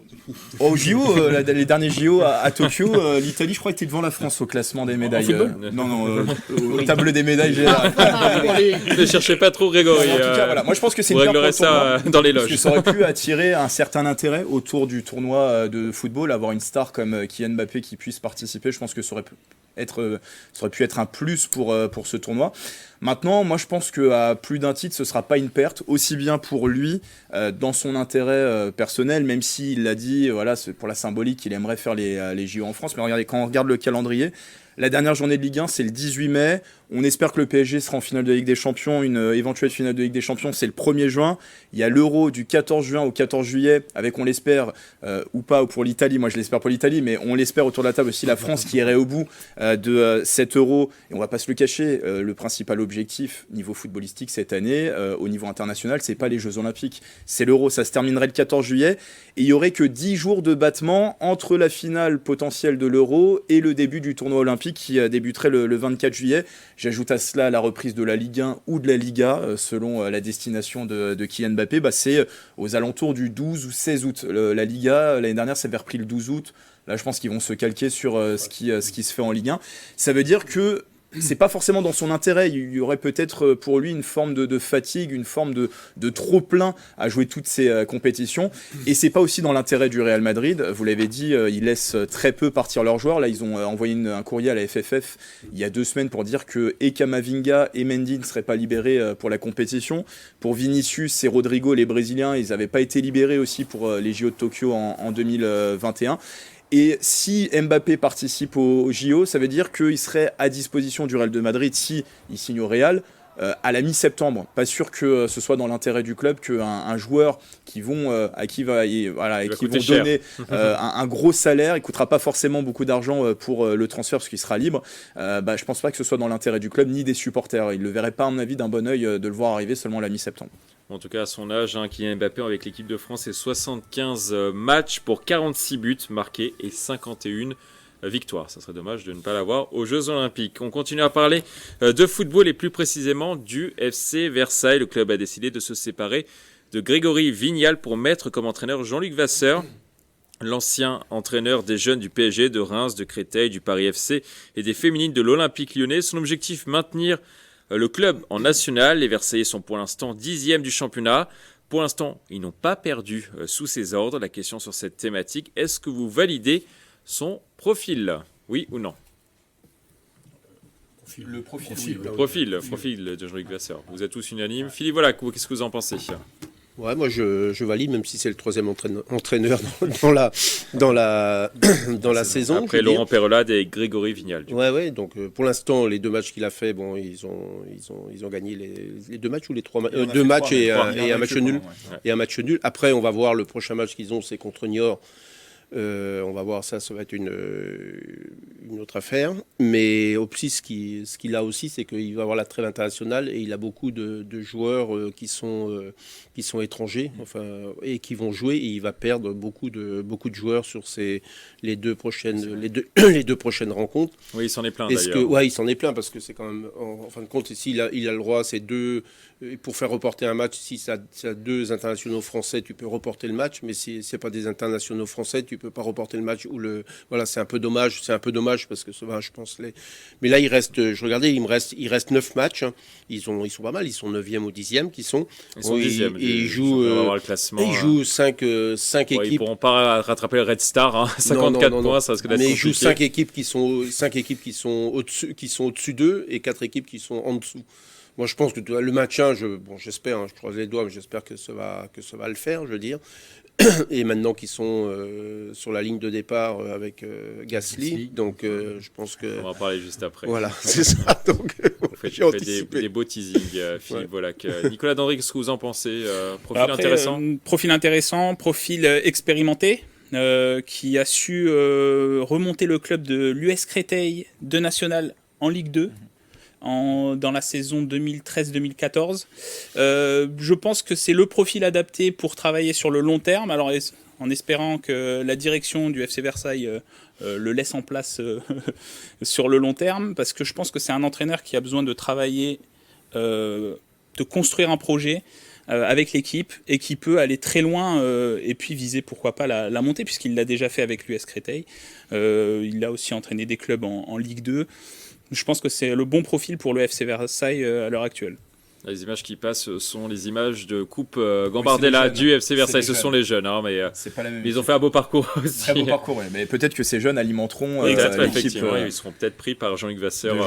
Aux JO, les derniers JO à Tokyo, l'Italie je crois était devant la France au classement des médailles. Non, au tableau des médailles. Ne cherchez pas trop Grégory. En tout cas, voilà. Moi je pense que c'est vous une perte réglerez pour le tournoi, ça dans les parce loges. que ça aurait pu attirer un certain intérêt autour du tournoi de football, avoir une star comme Kylian Mbappé qui puisse participer. Je pense que ça aurait pu être un plus pour ce tournoi. Maintenant, moi je pense qu'à plus d'un titre, ce ne sera pas une perte, aussi bien pour lui, dans son intérêt personnel, même s'il l'a dit, voilà, c'est pour la symbolique, il aimerait faire les JO en France. Mais regardez, quand on regarde le calendrier, la dernière journée de Ligue 1, c'est le 18 mai. On espère que le PSG sera en finale de Ligue des Champions, une éventuelle finale de Ligue des Champions, c'est le 1er juin. Il y a l'Euro du 14 juin au 14 juillet, avec, on l'espère, ou pas, ou pour l'Italie, moi je l'espère pour l'Italie, mais on l'espère autour de la table aussi la France qui irait au bout de cet Euro. Et on va pas se le cacher, le principal objectif niveau footballistique cette année, au niveau international, c'est pas les Jeux Olympiques, c'est l'Euro. Ça se terminerait le 14 juillet, et il y aurait que 10 jours de battement entre la finale potentielle de l'Euro et le début du tournoi olympique qui débuterait le 24 juillet. J'ajoute à cela la reprise de la Ligue 1 ou de la Liga, selon la destination de Kylian Mbappé. C'est aux alentours du 12 ou 16 août. La Liga, l'année dernière, ça avait repris le 12 août. Là, je pense qu'ils vont se calquer sur ce qui se fait en Ligue 1. Ça veut dire que c'est pas forcément dans son intérêt. Il y aurait peut-être pour lui une forme de fatigue, une forme de trop-plein à jouer toutes ces compétitions. Et c'est pas aussi dans l'intérêt du Real Madrid. Vous l'avez dit, ils laissent très peu partir leurs joueurs. Là, ils ont envoyé un courrier à la FFF il y a 2 semaines pour dire que Camavinga et Mendy ne seraient pas libérés pour la compétition. Pour Vinicius et Rodrigo, les Brésiliens, ils n'avaient pas été libérés aussi pour les JO de Tokyo en 2021. Et si Mbappé participe au JO, ça veut dire qu'il serait à disposition du Real de Madrid si il signe au Real à la mi-septembre. Pas sûr que ce soit dans l'intérêt du club qu'un joueur à qui vont donner un gros salaire, il coûtera pas forcément beaucoup d'argent pour le transfert parce qu'il sera libre. Je pense pas que ce soit dans l'intérêt du club ni des supporters. Ils le verraient pas à mon avis d'un bon œil de le voir arriver seulement à la mi-septembre. En tout cas, à son âge, Kylian Mbappé avec l'équipe de France, c'est 75 matchs pour 46 buts marqués et 51 victoires. Ça serait dommage de ne pas l'avoir aux Jeux Olympiques. On continue à parler de football et plus précisément du FC Versailles. Le club a décidé de se séparer de Grégory Vignal pour mettre comme entraîneur Jean-Luc Vasseur, l'ancien entraîneur des jeunes du PSG, de Reims, de Créteil, du Paris FC et des féminines de l'Olympique Lyonnais. Son objectif, maintenir le club en national. Les Versaillais sont pour l'instant 10e du championnat. Pour l'instant, ils n'ont pas perdu sous ses ordres. La question sur cette thématique, est-ce que vous validez son profil? Oui ou non? Le profil de Jean-Luc Vasseur. Vous êtes tous unanimes. Philippe, voilà, qu'est-ce que vous en pensez? Ouais, moi je valide, même si c'est le 3e entraîneur dans la saison. Après Laurent Perrelade et Grégory Vignal. Ouais. Donc pour l'instant, les 2 matchs qu'il a fait, bon, ils ont gagné les 2 matchs ou les 3 matchs, 2 matchs et un match nul. Ouais. Et un match nul. Après, on va voir le prochain match qu'ils ont, c'est contre Niort. On va voir ça va être une autre affaire. Mais aussi, ce qu'il a aussi, c'est qu'il va avoir la trêve internationale et il a beaucoup de joueurs qui sont étrangers, et qui vont jouer. Et il va perdre beaucoup de joueurs sur les deux prochaines rencontres. Oui, il s'en est plein d'ailleurs. Ouais, il s'en est plein parce que c'est quand même, en fin de compte, il a le droit, c'est 2. Pour faire reporter un match, si ça a 2 internationaux français, tu peux reporter le match, mais si c'est pas des internationaux français, tu peux pas reporter le match. C'est un peu dommage parce que je pense mais là il reste, je regardais, il reste 9 matchs. Hein. Ils sont pas mal, ils sont 9e ou 10e qui sont. Ils sont 10e. Et ils jouent le classement. Ils jouent 5 équipes. Ils pourront pas rattraper le Red Star, 54 points, ça risque d'être compliqué. Mais ils jouent 5 équipes qui sont au-dessus d'eux et 4 équipes qui sont en dessous. Moi, je pense que le maintien, j'espère, je croise les doigts, mais j'espère que ça va le faire, je veux dire. Et maintenant qu'ils sont sur la ligne de départ avec Gasly, donc je pense que... On va en parler juste après. Voilà, c'est ça. Donc, j'ai anticipé. Des beaux teasings, Philippe Volac. Nicolas Dandry, qu'est-ce que vous en pensez? Profil intéressant. Profil intéressant, profil expérimenté. Qui a su remonter le club de l'US Créteil de National en Ligue 2. Dans la saison 2013-2014. Je pense que c'est le profil adapté pour travailler sur le long terme. Alors, en espérant que la direction du FC Versailles le laisse en place sur le long terme, parce que je pense que c'est un entraîneur qui a besoin de travailler, de construire un projet avec l'équipe et qui peut aller très loin et puis viser pourquoi pas la montée, puisqu'il l'a déjà fait avec l'US Créteil. Il a aussi entraîné des clubs en Ligue 2. Je pense que c'est le bon profil pour le FC Versailles à l'heure actuelle. Les images qui passent sont les images de Coupe Gambardella du FC Versailles. Ce sont les jeunes, hein, mais c'est pas la même ils ont fait un beau parcours aussi. Très beau parcours, ouais. Mais peut-être que ces jeunes alimenteront l'équipe. Ils seront peut-être pris par Jean-Luc Vasseur,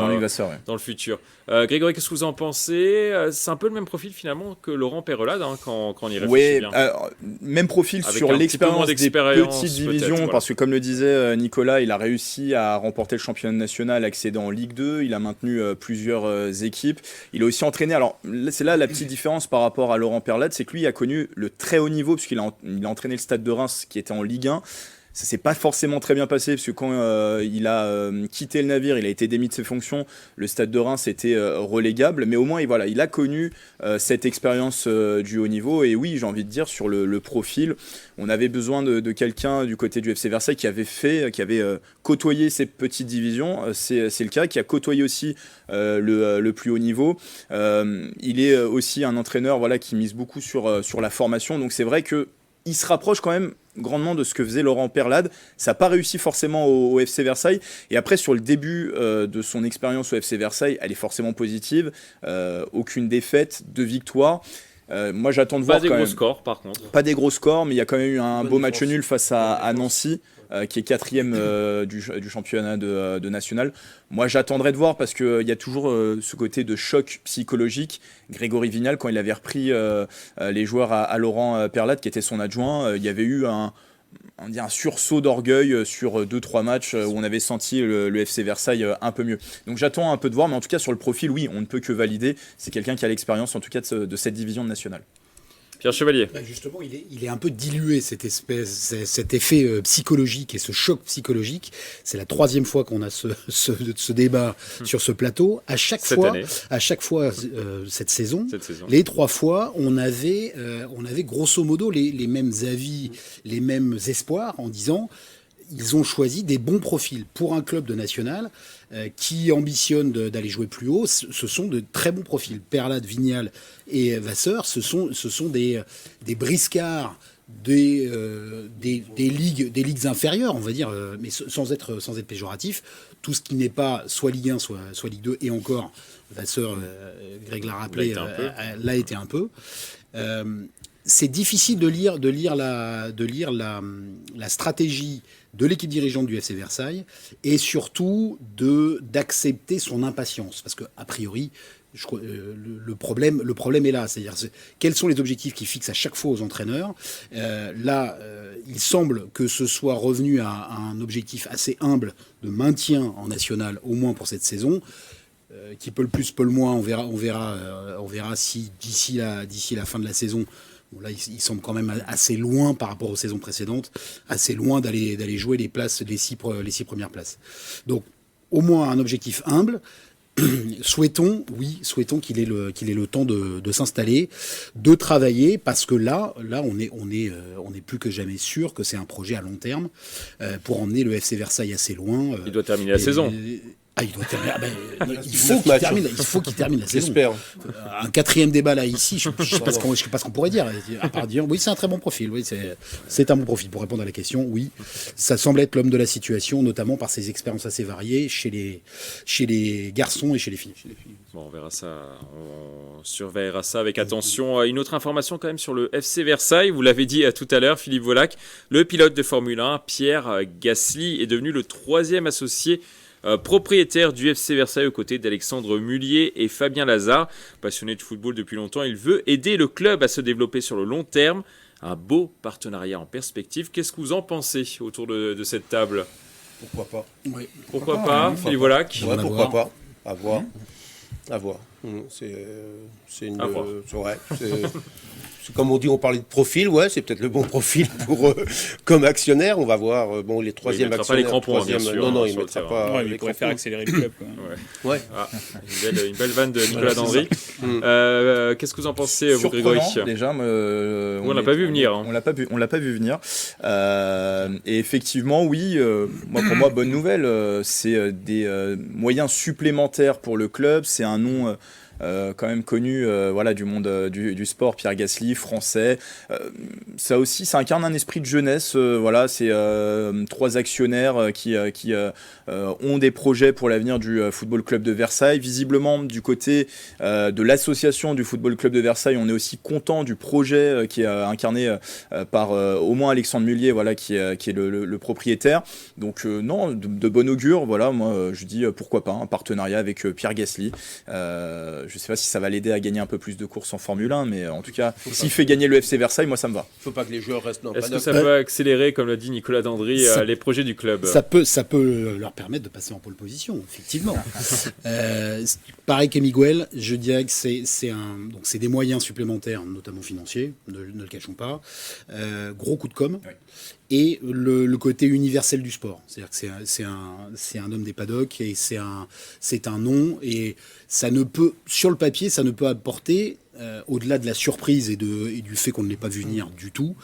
dans le futur. Grégory, qu'est-ce que vous en pensez? C'est un peu le même profil finalement que Laurent Perrelade quand on y réfléchit bien. Même profil avec sur l'expérience des petites divisions, voilà. parce que comme le disait Nicolas, il a réussi à remporter le championnat national, accéder en Ligue 2, il a maintenu plusieurs équipes. Il a aussi entraîné, alors c'est là la petite différence par rapport à Laurent Perrelade, c'est que lui a connu le très haut niveau, puisqu'il a entraîné le Stade de Reims qui était en Ligue 1. Ça s'est pas forcément très bien passé, parce que quand il a quitté le navire, il a été démis de ses fonctions, le Stade de Reims était relégable, mais au moins il a connu cette expérience du haut niveau. Et oui, j'ai envie de dire, sur le profil, on avait besoin de quelqu'un du côté du FC Versailles qui avait côtoyé ces petites divisions. C'est le cas, qui a côtoyé aussi le plus haut niveau. Il est aussi un entraîneur qui mise beaucoup sur la formation, donc c'est vrai que il se rapproche quand même grandement de ce que faisait Laurent Perrelade. Ça n'a pas réussi forcément au FC Versailles. Et après, sur le début de son expérience au FC Versailles, elle est forcément positive. Aucune défaite, 2 victoires. Moi, j'attends de voir. Pas des gros scores, par contre. Pas des gros scores, mais il y a quand même eu un beau match nul face à Nancy, qui est 4e du championnat de national. Moi, j'attendrai de voir, parce qu'il y a toujours ce côté de choc psychologique. Grégory Vignal, quand il avait repris les joueurs à Laurent Perrelade, qui était son adjoint, il y avait eu un sursaut d'orgueil sur 2-3 matchs où on avait senti le FC Versailles un peu mieux. Donc j'attends un peu de voir, mais en tout cas sur le profil, oui, on ne peut que valider. C'est quelqu'un qui a l'expérience, en tout cas, de cette division nationale. Pierre Chevalier. Justement, il est un peu dilué, cet effet psychologique et ce choc psychologique. C'est la 3e fois qu'on a ce débat sur ce plateau. À chaque fois cette saison, les 3 fois, on avait grosso modo les mêmes avis, les mêmes espoirs, en disant ils ont choisi des bons profils pour un club de national qui ambitionne d'aller jouer plus haut. Ce sont de très bons profils. Perrelade, Vignal et Vasseur, ce sont des briscards des ligues inférieures, on va dire, mais sans être péjoratif. Tout ce qui n'est pas soit Ligue 1, soit Ligue 2, et encore, Vasseur, Greg l'a rappelé, l'a été un peu. C'est difficile de lire la stratégie de l'équipe dirigeante du FC Versailles, et surtout d'accepter son impatience, parce que a priori le problème est là, c'est-à-dire quels sont les objectifs qu'ils fixent à chaque fois aux entraîneurs. Il semble que ce soit revenu à un objectif assez humble de maintien en national, au moins pour cette saison. Qui peut le plus, peut le moins, on verra si d'ici la fin de la saison. Bon, là, il semble quand même assez loin par rapport aux saisons précédentes, assez loin d'aller jouer les 6 premières places. Donc, au moins un objectif humble. Souhaitons qu'il ait le temps de s'installer, de travailler, parce que là, on est plus que jamais sûr que c'est un projet à long terme pour emmener le FC Versaille assez loin. Il doit terminer la saison. Il doit terminer. Il faut qu'il termine la saison. J'espère. Un 4e débat là ici, je ne sais pas ce qu'on pourrait dire. À part dire, oui, c'est un très bon profil. Oui, c'est un bon profil. Pour répondre à la question, oui, ça semble être l'homme de la situation, notamment par ses expériences assez variées chez les garçons et chez les filles. Bon, on verra ça, on surveillera ça avec attention. Une autre information quand même sur le FC Versailles, vous l'avez dit tout à l'heure, Philippe Volac, le pilote de Formule 1, Pierre Gasly, est devenu le 3e associé propriétaire du FC Versailles aux côtés d'Alexandre Mullier et Fabien Lazare. Passionné de football depuis longtemps, il veut aider le club à se développer sur le long terme. Un beau partenariat en perspective. Qu'est-ce que vous en pensez autour de cette table? Pourquoi pas? Oui. Pourquoi pas, Philippe Volac? Ouais, pourquoi pas? À voir. C'est comme on dit, on parlait de profil, c'est peut-être le bon profil pour comme actionnaire. On va voir. Les 3e actionnaires. Pas les crampons, bien sûr. Non, il ne mettra pas. Il pourrait faire accélérer le club. Une belle vanne de Nicolas Dandry. Qu'est-ce que vous en pensez, vous, Grégory ? Déjà, on l'a pas vu venir. On l'a pas vu venir. Et effectivement, oui. Pour moi, bonne nouvelle. C'est des moyens supplémentaires pour le club. C'est un nom. Quand même connu du monde du sport, Pierre Gasly, français. Ça aussi, ça incarne un esprit de jeunesse. C'est 3 actionnaires qui ont des projets pour l'avenir du Football Club de Versailles. Visiblement, du côté de l'association du Football Club de Versailles, on est aussi content du projet qui est incarné par au moins Alexandre Mullier, qui est le propriétaire. Donc non, de bon augure. Moi je dis pourquoi pas un partenariat avec Pierre Gasly. Je ne sais pas si ça va l'aider à gagner un peu plus de courses en Formule 1, mais en tout cas, s'il fait gagner le FC Versailles, moi ça me va. Il ne faut pas que les joueurs restent dans le paddock. Est-ce que ça peut accélérer, comme l'a dit Nicolas Dandry, les projets du club ? Ça peut leur permettre de passer en pole position, effectivement. Pareil qu'Emiguel, je dirais que c'est des moyens supplémentaires, notamment financiers, ne le cachons pas. Gros coup de com'. Oui. Et le côté universel du sport. C'est-à-dire que c'est un homme des paddocks et c'est un nom. Et ça ne peut, sur le papier, ça ne peut apporter, au-delà de la surprise et du fait qu'on ne l'ait pas vu venir du tout,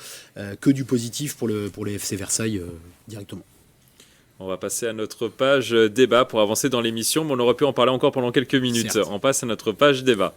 que du positif pour les FC Versailles directement. On va passer à notre page débat pour avancer dans l'émission, mais on aurait pu en parler encore pendant quelques minutes. Certes. On passe à notre page débat.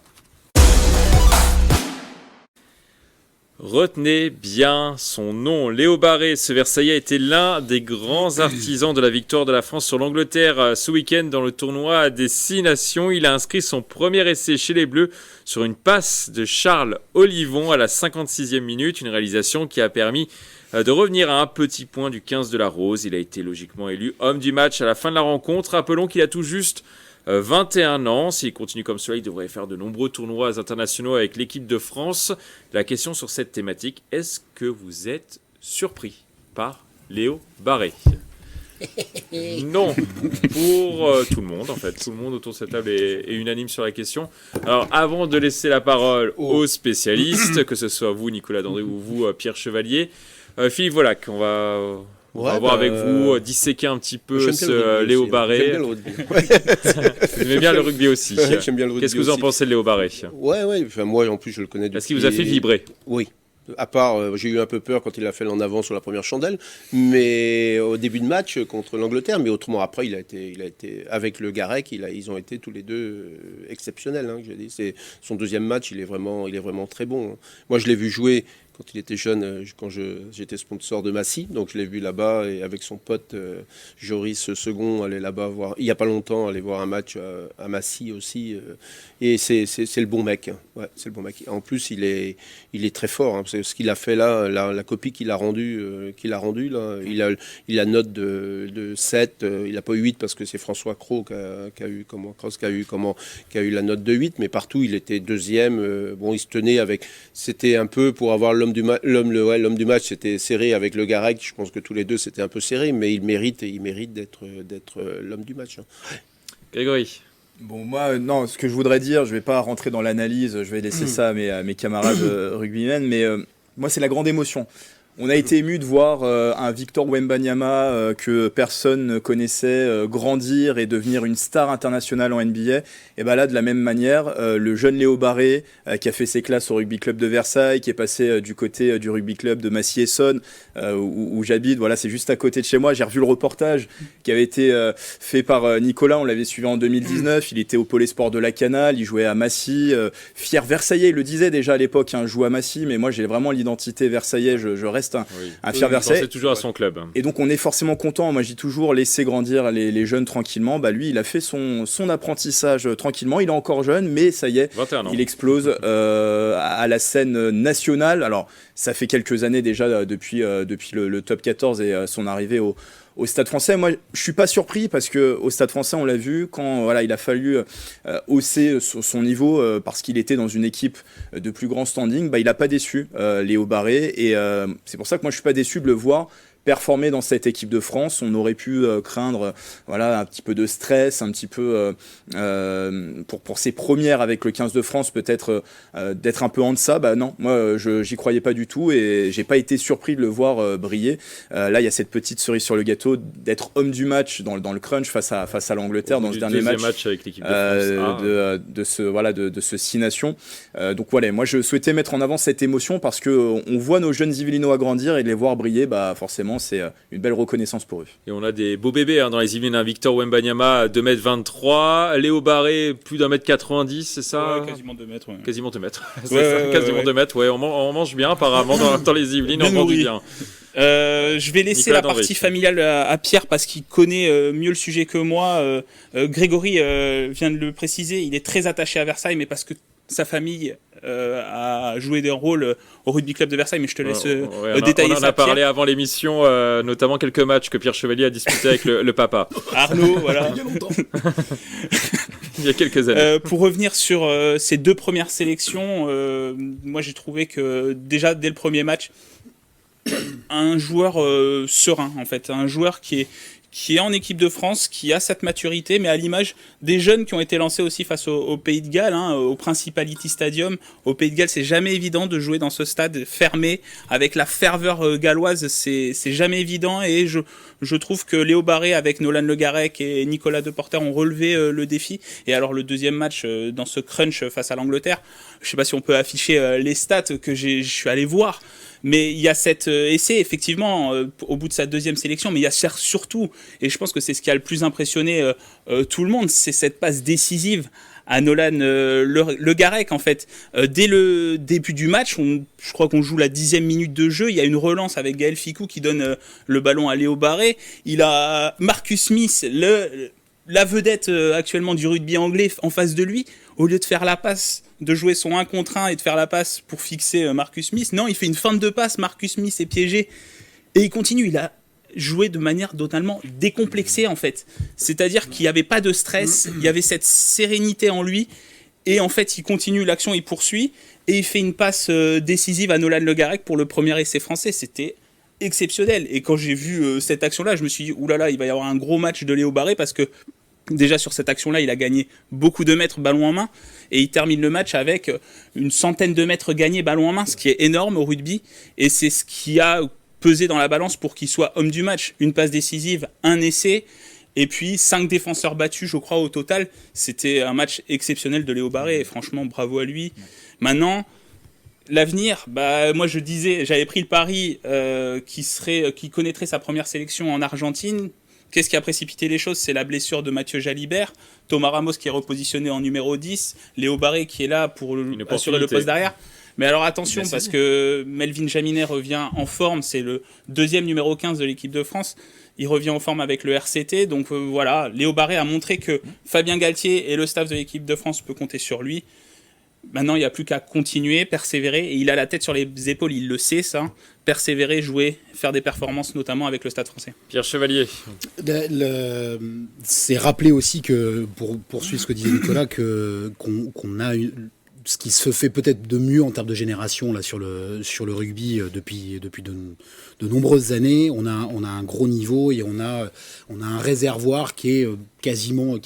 Retenez bien son nom. Léo Barré, ce Versaillais, était l'un des grands artisans de la victoire de la France sur l'Angleterre ce week-end dans le tournoi des 6 nations. Il a inscrit son premier essai chez les Bleus sur une passe de Charles Olivon à la 56e minute. Une réalisation qui a permis de revenir à un petit point du 15 de la Rose. Il a été logiquement élu homme du match à la fin de la rencontre. Rappelons qu'il a tout juste 21 ans. S'il continue comme cela, il devrait faire de nombreux tournois internationaux avec l'équipe de France. La question sur cette thématique, est-ce que vous êtes surpris par Léo Barré ? Non, pour tout le monde en fait. Tout le monde autour de cette table est unanime sur la question. Alors avant de laisser la parole aux spécialistes, que ce soit vous Nicolas Dandry ou vous Pierre Chevalier, Philippe Volac, on va voir avec vous, disséquer un petit peu ce Léo Barré. J'aime bien le rugby. Vous aimez bien le rugby aussi. J'aime bien le rugby. Qu'est-ce que vous en pensez de Léo Barré ? Ouais. Enfin, moi, en plus, je le connais depuis... Est-ce qu'il vous a fait vibrer ? Oui. À part, j'ai eu un peu peur quand il a fait l'en avant sur la première chandelle, mais au début de match contre l'Angleterre. Mais autrement, après, il a été avec le Garec, ils ont été tous les deux exceptionnels. C'est son deuxième match, il est vraiment très bon. Moi, je l'ai vu jouer quand il était jeune, quand j'étais sponsor de Massy, donc je l'ai vu là-bas et avec son pote Joris Second, aller là-bas voir, il n'y a pas longtemps, aller voir un match à Massy aussi, et c'est le bon mec, ouais, c'est le bon mec. En plus, il est très fort, parce que ce qu'il a fait là, la copie qu'il a rendue là, il a note de 7, il n'a pas eu 8 parce que c'est François Cros qui a eu la note de 8, mais partout il était deuxième. Bon, il se tenait avec, c'était un peu pour avoir l'homme du match, c'était serré avec le Garec. Je pense que tous les deux c'était un peu serré, mais il mérite d'être l'homme du match. Grégory. Bon, moi, non, ce que je voudrais dire, je ne vais pas rentrer dans l'analyse, je vais laisser ça à mes camarades rugbymen, mais moi, c'est la grande émotion. On a été ému de voir un Victor Wembanyama que personne ne connaissait grandir et devenir une star internationale en NBA. Et bien là, de la même manière, le jeune Léo Barré qui a fait ses classes au Rugby Club de Versailles, qui est passé du côté du Rugby Club de Massy-Essonne, où j'habite. Voilà, c'est juste à côté de chez moi. J'ai revu le reportage qui avait été fait par Nicolas. On l'avait suivi en 2019. Il était au Pôle Sport de la Canale. Il jouait à Massy. Fier Versaillais, il le disait déjà à l'époque. Je joue à Massy, mais moi, j'ai vraiment l'identité Versaillais. Je reste un fier Versailles. C'est toujours à son club. Et donc on est forcément content. Moi, j'ai toujours laissé grandir les jeunes tranquillement. Lui, il a fait son apprentissage tranquillement. Il est encore jeune, mais ça y est, il explose à la scène nationale. Alors, ça fait quelques années déjà depuis le top 14 et son arrivée au Stade Français. Moi, je suis pas surpris parce que au Stade Français, on l'a vu quand il a fallu hausser son niveau parce qu'il était dans une équipe de plus grand standing. Il a pas déçu Léo Barré et c'est pour ça que moi je suis pas déçu de le voir performer dans cette équipe de France. On aurait pu craindre un petit peu de stress, un petit peu pour ses premières avec le 15 de France, peut-être d'être un peu en deçà. Non, moi j'y croyais pas du tout et j'ai pas été surpris de le voir briller. Là, il y a cette petite cerise sur le gâteau d'être homme du match dans le crunch face à l'Angleterre dans ce dernier match avec l'équipe de France. De ce 6 nations. Donc voilà, moi je souhaitais mettre en avant cette émotion parce que on voit nos jeunes Yvelinois grandir et de les voir briller, forcément c'est une belle reconnaissance pour eux. Et on a des beaux bébés dans les Yvelines, Victor Wembanyama 2m23, Léo Barré plus d'1m90, c'est ça? Quasiment 2 mètres. Ouais. Quasiment 2 mètres. Quasiment 2 mètres, on mange bien apparemment dans les Yvelines, on mange bien. Je vais laisser la partie familiale à Pierre parce qu'il connaît mieux le sujet que moi. Grégory vient de le préciser, il est très attaché à Versailles, mais parce que sa famille a joué des rôles au rugby club de Versailles, mais je te laisse détailler ça. On en a parlé avant l'émission, notamment quelques matchs que Pierre Chevalier a disputés avec le papa. Arnaud, voilà. Il y a longtemps. Il y a quelques années. Pour revenir sur ces 2 premières sélections, moi j'ai trouvé que déjà dès le premier match, un joueur serein en fait, un joueur qui est en équipe de France, qui a cette maturité, mais à l'image des jeunes qui ont été lancés aussi face au Pays de Galles, au Principality Stadium. Au Pays de Galles, c'est jamais évident de jouer dans ce stade fermé, avec la ferveur galloise, c'est jamais évident, et je trouve que Léo Barré, avec Nolan Le Garec et Nicolas Deporter, ont relevé le défi. Et alors le deuxième match, dans ce crunch face à l'Angleterre, je sais pas si on peut afficher les stats que je suis allé voir, mais il y a cet essai, effectivement, au bout de sa deuxième sélection, mais il y a surtout, et je pense que c'est ce qui a le plus impressionné tout le monde, c'est cette passe décisive à Nolan Le Garec, en fait. Dès le début du match, je crois qu'on joue la 10e minute de jeu, il y a une relance avec Gaël Ficou qui donne le ballon à Léo Barré. Il a Marcus Smith, la vedette actuellement du rugby anglais, en face de lui. Au lieu de faire la passe, de jouer son 1 contre 1 et de faire la passe pour fixer Marcus Smith, non, il fait une feinte de passe, Marcus Smith est piégé, et il continue, il a joué de manière totalement décomplexée en fait. C'est-à-dire qu'il n'y avait pas de stress, il y avait cette sérénité en lui, et en fait il continue l'action, il poursuit, et il fait une passe décisive à Nolan Le Garec pour le premier essai français. C'était exceptionnel, et quand j'ai vu cette action-là, je me suis dit, oulala, il va y avoir un gros match de Léo Barré, parce que déjà sur cette action-là, il a gagné beaucoup de mètres ballon en main, et il termine le match avec une centaine de mètres gagnés ballon en main, ce qui est énorme au rugby, et c'est ce qui a pesé dans la balance pour qu'il soit homme du match. Une passe décisive, un essai, et puis 5 défenseurs battus, je crois, au total. C'était un match exceptionnel de Léo Barré, et franchement, bravo à lui. Maintenant, l'avenir, moi je disais, j'avais pris le pari qui connaîtrait sa première sélection en Argentine. Qu'est-ce qui a précipité les choses? C'est la blessure de Mathieu Jalibert, Thomas Ramos qui est repositionné en numéro 10, Léo Barré qui est là pour assurer le poste derrière. Mais alors attention, parce que Melvin Jaminet revient en forme, c'est le 2e numéro 15 de l'équipe de France, il revient en forme avec le RCT, donc voilà, Léo Barré a montré que Fabien Galtier et le staff de l'équipe de France peut compter sur lui. Maintenant, il n'y a plus qu'à continuer, persévérer, et il a la tête sur les épaules, il le sait ça, persévérer, jouer, faire des performances, notamment avec le Stade français. Pierre Chevalier. C'est rappeler aussi que, pour poursuivre ce que disait Nicolas, qu'on a ce qui se fait peut-être de mieux en termes de génération là, sur le rugby depuis de nombreuses années. On a un gros niveau et on a un réservoir qui est quasiment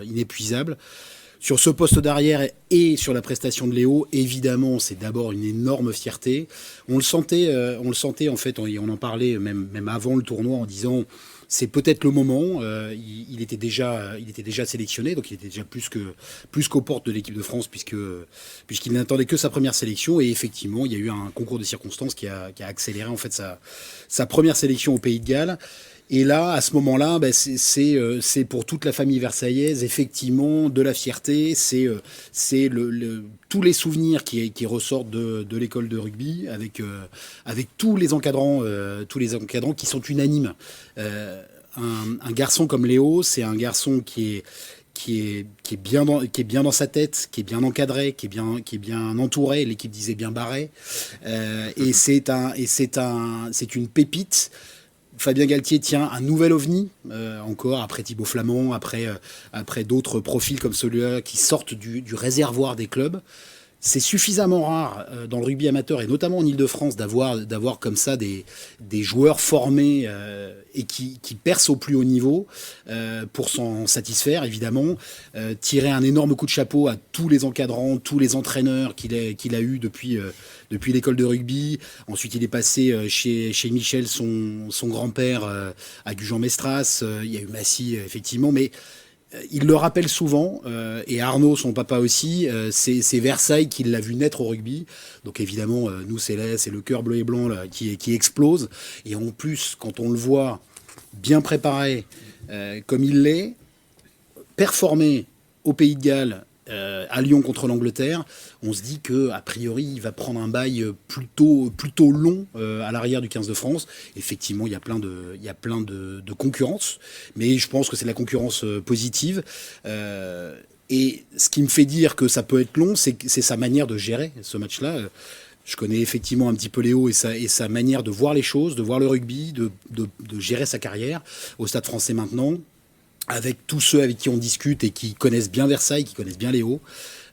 inépuisable. Sur ce poste d'arrière et sur la prestation de Léo, évidemment, c'est d'abord une énorme fierté. On le sentait en fait, on en parlait même avant le tournoi en disant c'est peut-être le moment. Il était déjà sélectionné, donc il était déjà plus qu'aux portes de l'équipe de France puisqu'il n'attendait que sa première sélection. Et effectivement, il y a eu un concours de circonstances qui a accéléré en fait sa première sélection au Pays de Galles. Et là, à ce moment-là, c'est pour toute la famille versaillaise, effectivement, de la fierté. C'est tous les souvenirs qui ressortent de l'école de rugby, avec tous les encadrants qui sont unanimes. Un garçon comme Léo, c'est un garçon qui est bien dans sa tête, qui est bien encadré, qui est bien entouré. L'équipe disait bien barré. Et c'est une pépite. Fabien Galtier tient un nouvel ovni, encore, après Thibaut Flamand, après d'autres profils comme celui-là qui sortent du réservoir des clubs. c'est suffisamment rare dans le rugby amateur et notamment en Ile-de-France d'avoir comme ça des joueurs formés et qui percent au plus haut niveau pour s'en satisfaire évidemment. Tirer un énorme coup de chapeau à tous les encadrants, tous les entraîneurs qu'il a eu depuis l'école de rugby. Ensuite il est passé chez Michel, son grand-père à Gujan-Mestras. Il y a eu Massy effectivement, mais il le rappelle souvent, et Arnaud, son papa aussi, c'est Versailles qui l'a vu naître au rugby. Donc évidemment, nous, c'est le cœur bleu et blanc là, qui explose. Et en plus, quand on le voit bien préparé, comme il l'est, performé au Pays de Galles, à Lyon contre l'Angleterre, on se dit que a priori il va prendre un bail plutôt long à l'arrière du 15 de France. Effectivement, il y a plein de concurrence, mais je pense que c'est de la concurrence positive. Et ce qui me fait dire que ça peut être long, c'est sa manière de gérer ce match-là. Je connais effectivement un petit peu Léo et sa manière de voir les choses, de voir le rugby, de gérer sa carrière au Stade Français maintenant. Avec tous ceux avec qui on discute et qui connaissent bien Versailles, qui connaissent bien Léo.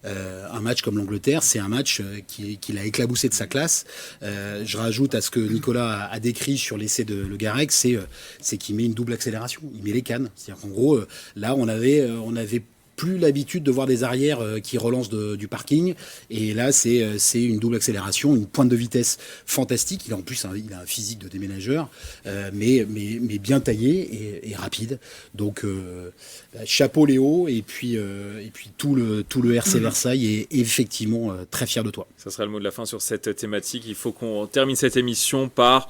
Un match comme l'Angleterre, c'est un match qu'il a éclaboussé de sa classe. Je rajoute à ce que Nicolas a décrit sur l'essai de Le Garrec, c'est qu'il met une double accélération. Il met les cannes. C'est-à-dire qu'en gros, là, on avait plus l'habitude de voir des arrières qui relancent du parking. Et là, c'est une double accélération, une pointe de vitesse fantastique. Il a en plus il a un physique de déménageur, mais bien taillé et rapide. Donc, chapeau Léo. Et puis tout le RC Versailles est effectivement très fier de toi. Ça sera le mot de la fin sur cette thématique. Il faut qu'on termine cette émission par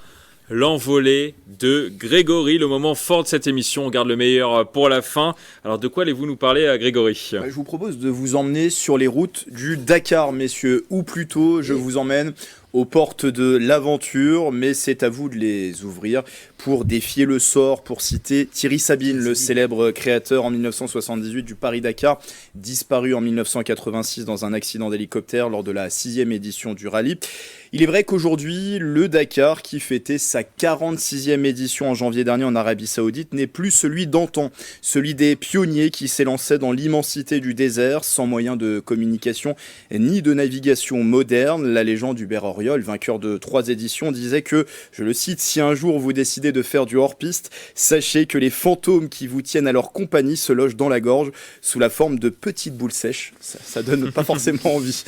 l'envolée de Grégory, le moment fort de cette émission. On garde le meilleur pour la fin. Alors de quoi allez-vous nous parler, Grégory ? Je vous propose de vous emmener sur les routes du Dakar, messieurs, ou plutôt je vous emmène aux portes de l'aventure, mais c'est à vous de les ouvrir pour défier le sort, pour citer Thierry Sabine, le célèbre créateur en 1978 du Paris-Dakar, disparu en 1986 dans un accident d'hélicoptère lors de la 6e édition du rallye. Il est vrai qu'aujourd'hui, le Dakar, qui fêtait sa 46e édition en janvier dernier en Arabie Saoudite, n'est plus celui d'antan, celui des pionniers qui s'élançaient dans l'immensité du désert, sans moyen de communication ni de navigation moderne. La légende d'Hubert Auriol, vainqueur de 3 éditions, disait que, je le cite, « Si un jour vous décidez de faire du hors-piste, sachez que les fantômes qui vous tiennent à leur compagnie se logent dans la gorge sous la forme de petites boules sèches. » Ça donne pas forcément envie.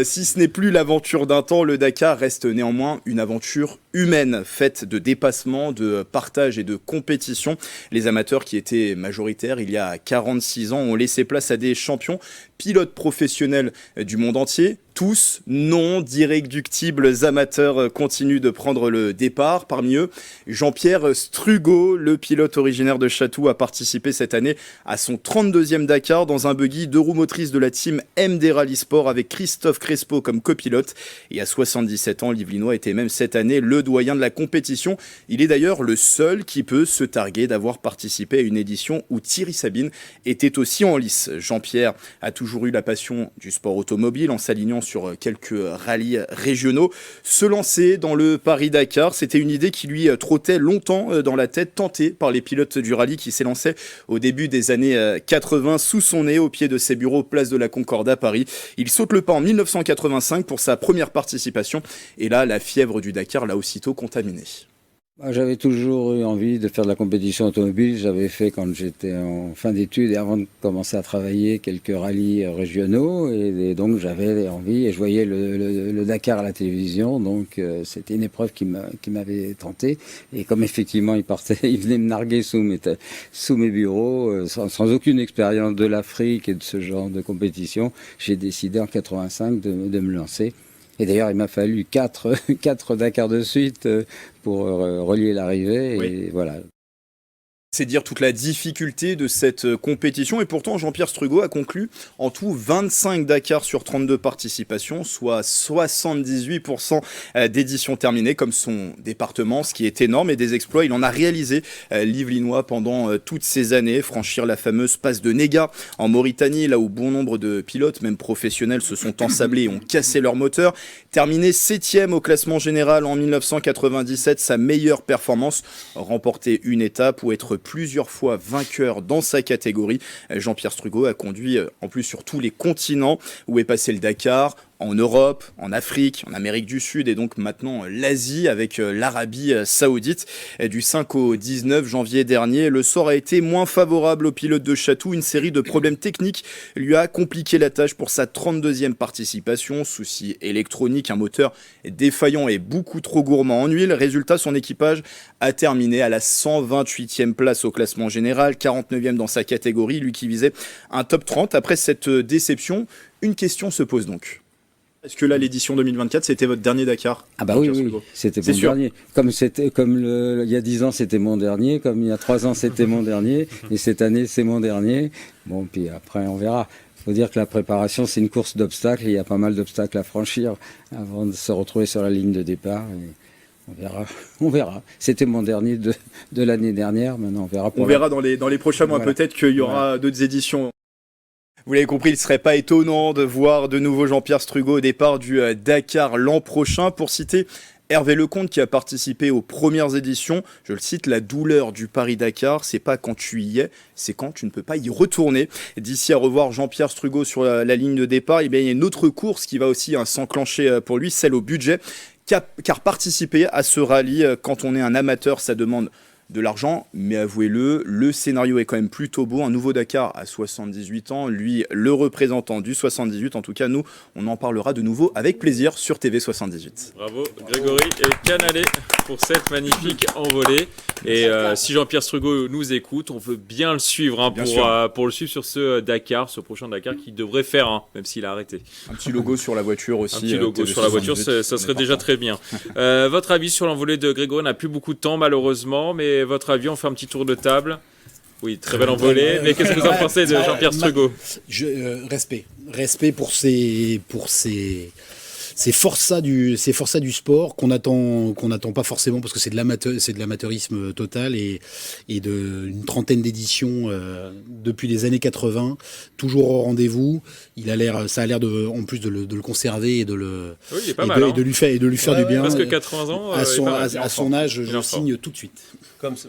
Si ce n'est plus l'aventure d'un temps, le Dakar reste néanmoins une aventure humaine, faite de dépassement, de partage et de compétition. Les amateurs qui étaient majoritaires il y a 46 ans ont laissé place à des champions, pilotes professionnels du monde entier. Tous non d'irréductibles amateurs continuent de prendre le départ. Parmi eux, Jean-Pierre Strugo, le pilote originaire de Chatou, a participé cette année à son 32e Dakar dans un buggy 2 roues motrices de la team MD Rally Sport avec Christophe Crespo comme copilote. Et à 77 ans, l'Yvelinois était même cette année le doyen de la compétition. Il est d'ailleurs le seul qui peut se targuer d'avoir participé à une édition où Thierry Sabine était aussi en lice. Jean-Pierre a toujours eu la passion du sport automobile en s'alignant sur quelques rallyes régionaux. Se lancer dans le Paris-Dakar, c'était une idée qui lui trottait longtemps dans la tête, tentée par les pilotes du rallye qui s'élançaient au début des années 80 sous son nez au pied de ses bureaux place de la Concorde à Paris. Il saute le pas en 1985 pour sa première participation et là, la fièvre du Dakar l'a aussitôt contaminé. J'avais toujours eu envie de faire de la compétition automobile. J'avais fait quand j'étais en fin d'études et avant de commencer à travailler quelques rallyes régionaux et donc j'avais envie et je voyais le Dakar à la télévision, donc c'était une épreuve qui m'avait tenté et comme effectivement il venait me narguer sous mes bureaux sans aucune expérience de l'Afrique et de ce genre de compétition, j'ai décidé en 85 de me lancer. Et d'ailleurs, il m'a fallu 4 Dakar de suite pour relier l'arrivée. Oui. Et voilà. C'est dire toute la difficulté de cette compétition. Et pourtant, Jean-Pierre Strugo a conclu en tout 25 Dakar sur 32 participations, soit 78% d'éditions terminées, comme son département, ce qui est énorme. Et des exploits, il en a réalisé l'Yvelinois pendant toutes ces années. Franchir la fameuse passe de Néga en Mauritanie, là où bon nombre de pilotes, même professionnels, se sont ensablés et ont cassé leur moteur. Terminé 7e au classement général en 1997, sa meilleure performance, remporter une étape ou être plusieurs fois vainqueur dans sa catégorie. Jean-Pierre Strugo a conduit en plus sur tous les continents où est passé le Dakar, en Europe, en Afrique, en Amérique du Sud et donc maintenant l'Asie avec l'Arabie Saoudite. Et du 5 au 19 janvier dernier, le sort a été moins favorable au pilote de Chatou. Une série de problèmes techniques lui a compliqué la tâche pour sa 32e participation. Soucis électroniques, un moteur défaillant et beaucoup trop gourmand en huile. Résultat, son équipage a terminé à la 128e place au classement général, 49e dans sa catégorie, lui qui visait un top 30. Après cette déception, une question se pose donc. Est-ce que là, l'édition 2024, c'était votre dernier Dakar? Ah bah oui, c'était mon dernier. Comme il y a 10 ans, c'était mon dernier. Comme il y a 3 ans, c'était mon dernier. Et cette année, c'est mon dernier. Bon, puis après, on verra. Il faut dire que la préparation, c'est une course d'obstacles. Il y a pas mal d'obstacles à franchir avant de se retrouver sur la ligne de départ. Et on verra. C'était mon dernier de l'année dernière. Maintenant, on verra. On verra dans les prochains mois. Voilà. Peut-être qu'il y aura d'autres éditions. Vous l'avez compris, il ne serait pas étonnant de voir de nouveau Jean-Pierre Strugo au départ du Dakar l'an prochain. Pour citer Hervé Lecomte qui a participé aux premières éditions, je le cite, la douleur du Paris-Dakar, c'est pas quand tu y es, c'est quand tu ne peux pas y retourner. D'ici à revoir Jean-Pierre Strugo sur la ligne de départ, eh bien, il y a une autre course qui va aussi s'enclencher pour lui, celle au budget, car participer à ce rallye, quand on est un amateur, ça demande de l'argent, mais avouez-le, le scénario est quand même plutôt beau. Un nouveau Dakar à 78 ans, lui, le représentant du 78. En tout cas, nous, on en parlera de nouveau avec plaisir sur TV 78. Bravo Grégory et Canalé pour cette magnifique envolée. Et si Jean-Pierre Strugo nous écoute, on veut bien le suivre pour le suivre sur ce Dakar, ce prochain Dakar qui devrait faire, même s'il a arrêté. Un petit logo sur la voiture aussi. Un petit logo sur la voiture, ça serait déjà très bien. Votre avis sur l'envolée de Grégory? On n'a plus beaucoup de temps malheureusement, mais votre avis, on fait un petit tour de table. Oui, très belle envolée. Mais qu'est-ce que vous en pensez de Jean-Pierre Strugo? Respect pour ces forçats du sport qu'on attend pas forcément parce que c'est de l'amateurisme total et une trentaine d'éditions depuis les années 80, toujours au rendez-vous. Ça a l'air en plus de le conserver et de lui faire du bien. Presque 80 ans. À son âge, je signe tout de suite.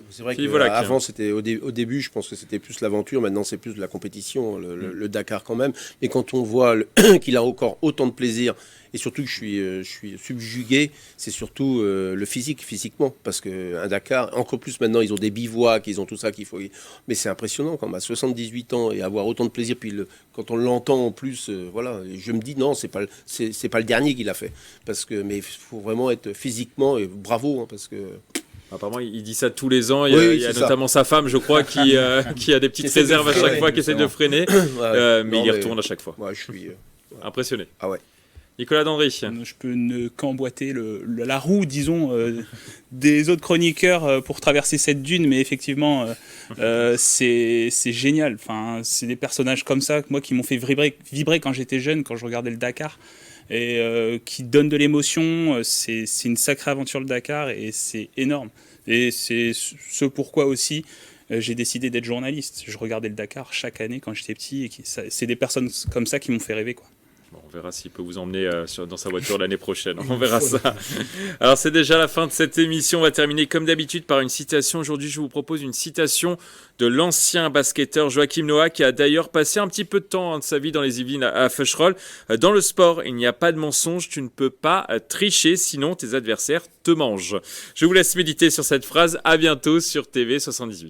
C'est vrai qu'avant, c'était au début, je pense que c'était plus l'aventure. Maintenant, c'est plus de la compétition, le Dakar quand même. Et quand on voit qu'il a encore autant de plaisir, et surtout que je suis subjugué, c'est surtout le physiquement. Parce qu'un Dakar, encore plus maintenant, ils ont des bivouacs, ils ont tout ça qu'il faut. Mais c'est impressionnant quand même, à 78 ans et avoir autant de plaisir. Puis quand on l'entend en plus, voilà, je me dis non, c'est pas le dernier qu'il a fait. Mais il faut vraiment être physiquement, et bravo, parce que. Apparemment, il dit ça tous les ans. Il y a notamment sa femme, je crois, qui a des petites réserves à chaque fois, qui essaie de freiner. Mais il y retourne à chaque fois. Ouais, je suis impressionné. Ah ouais. Nicolas Dandry. Je peux ne qu'emboîter la roue, disons, des autres chroniqueurs pour traverser cette dune, mais effectivement, c'est génial. Enfin, c'est des personnages comme ça, moi, qui m'ont fait vibrer quand j'étais jeune, quand je regardais le Dakar, et qui donnent de l'émotion. C'est une sacrée aventure, le Dakar, et c'est énorme. Et c'est ce pourquoi aussi j'ai décidé d'être journaliste. Je regardais le Dakar chaque année quand j'étais petit, et c'est des personnes comme ça qui m'ont fait rêver, quoi. Bon, on verra s'il peut vous emmener dans sa voiture l'année prochaine. On verra ça. Alors, c'est déjà la fin de cette émission. On va terminer comme d'habitude par une citation. Aujourd'hui, je vous propose une citation de l'ancien basketteur Joachim Noah, qui a d'ailleurs passé un petit peu de temps de sa vie dans les Yvelines à Feucherolles. Dans le sport, il n'y a pas de mensonge. Tu ne peux pas tricher, sinon tes adversaires te mangent. Je vous laisse méditer sur cette phrase. À bientôt sur TV 78.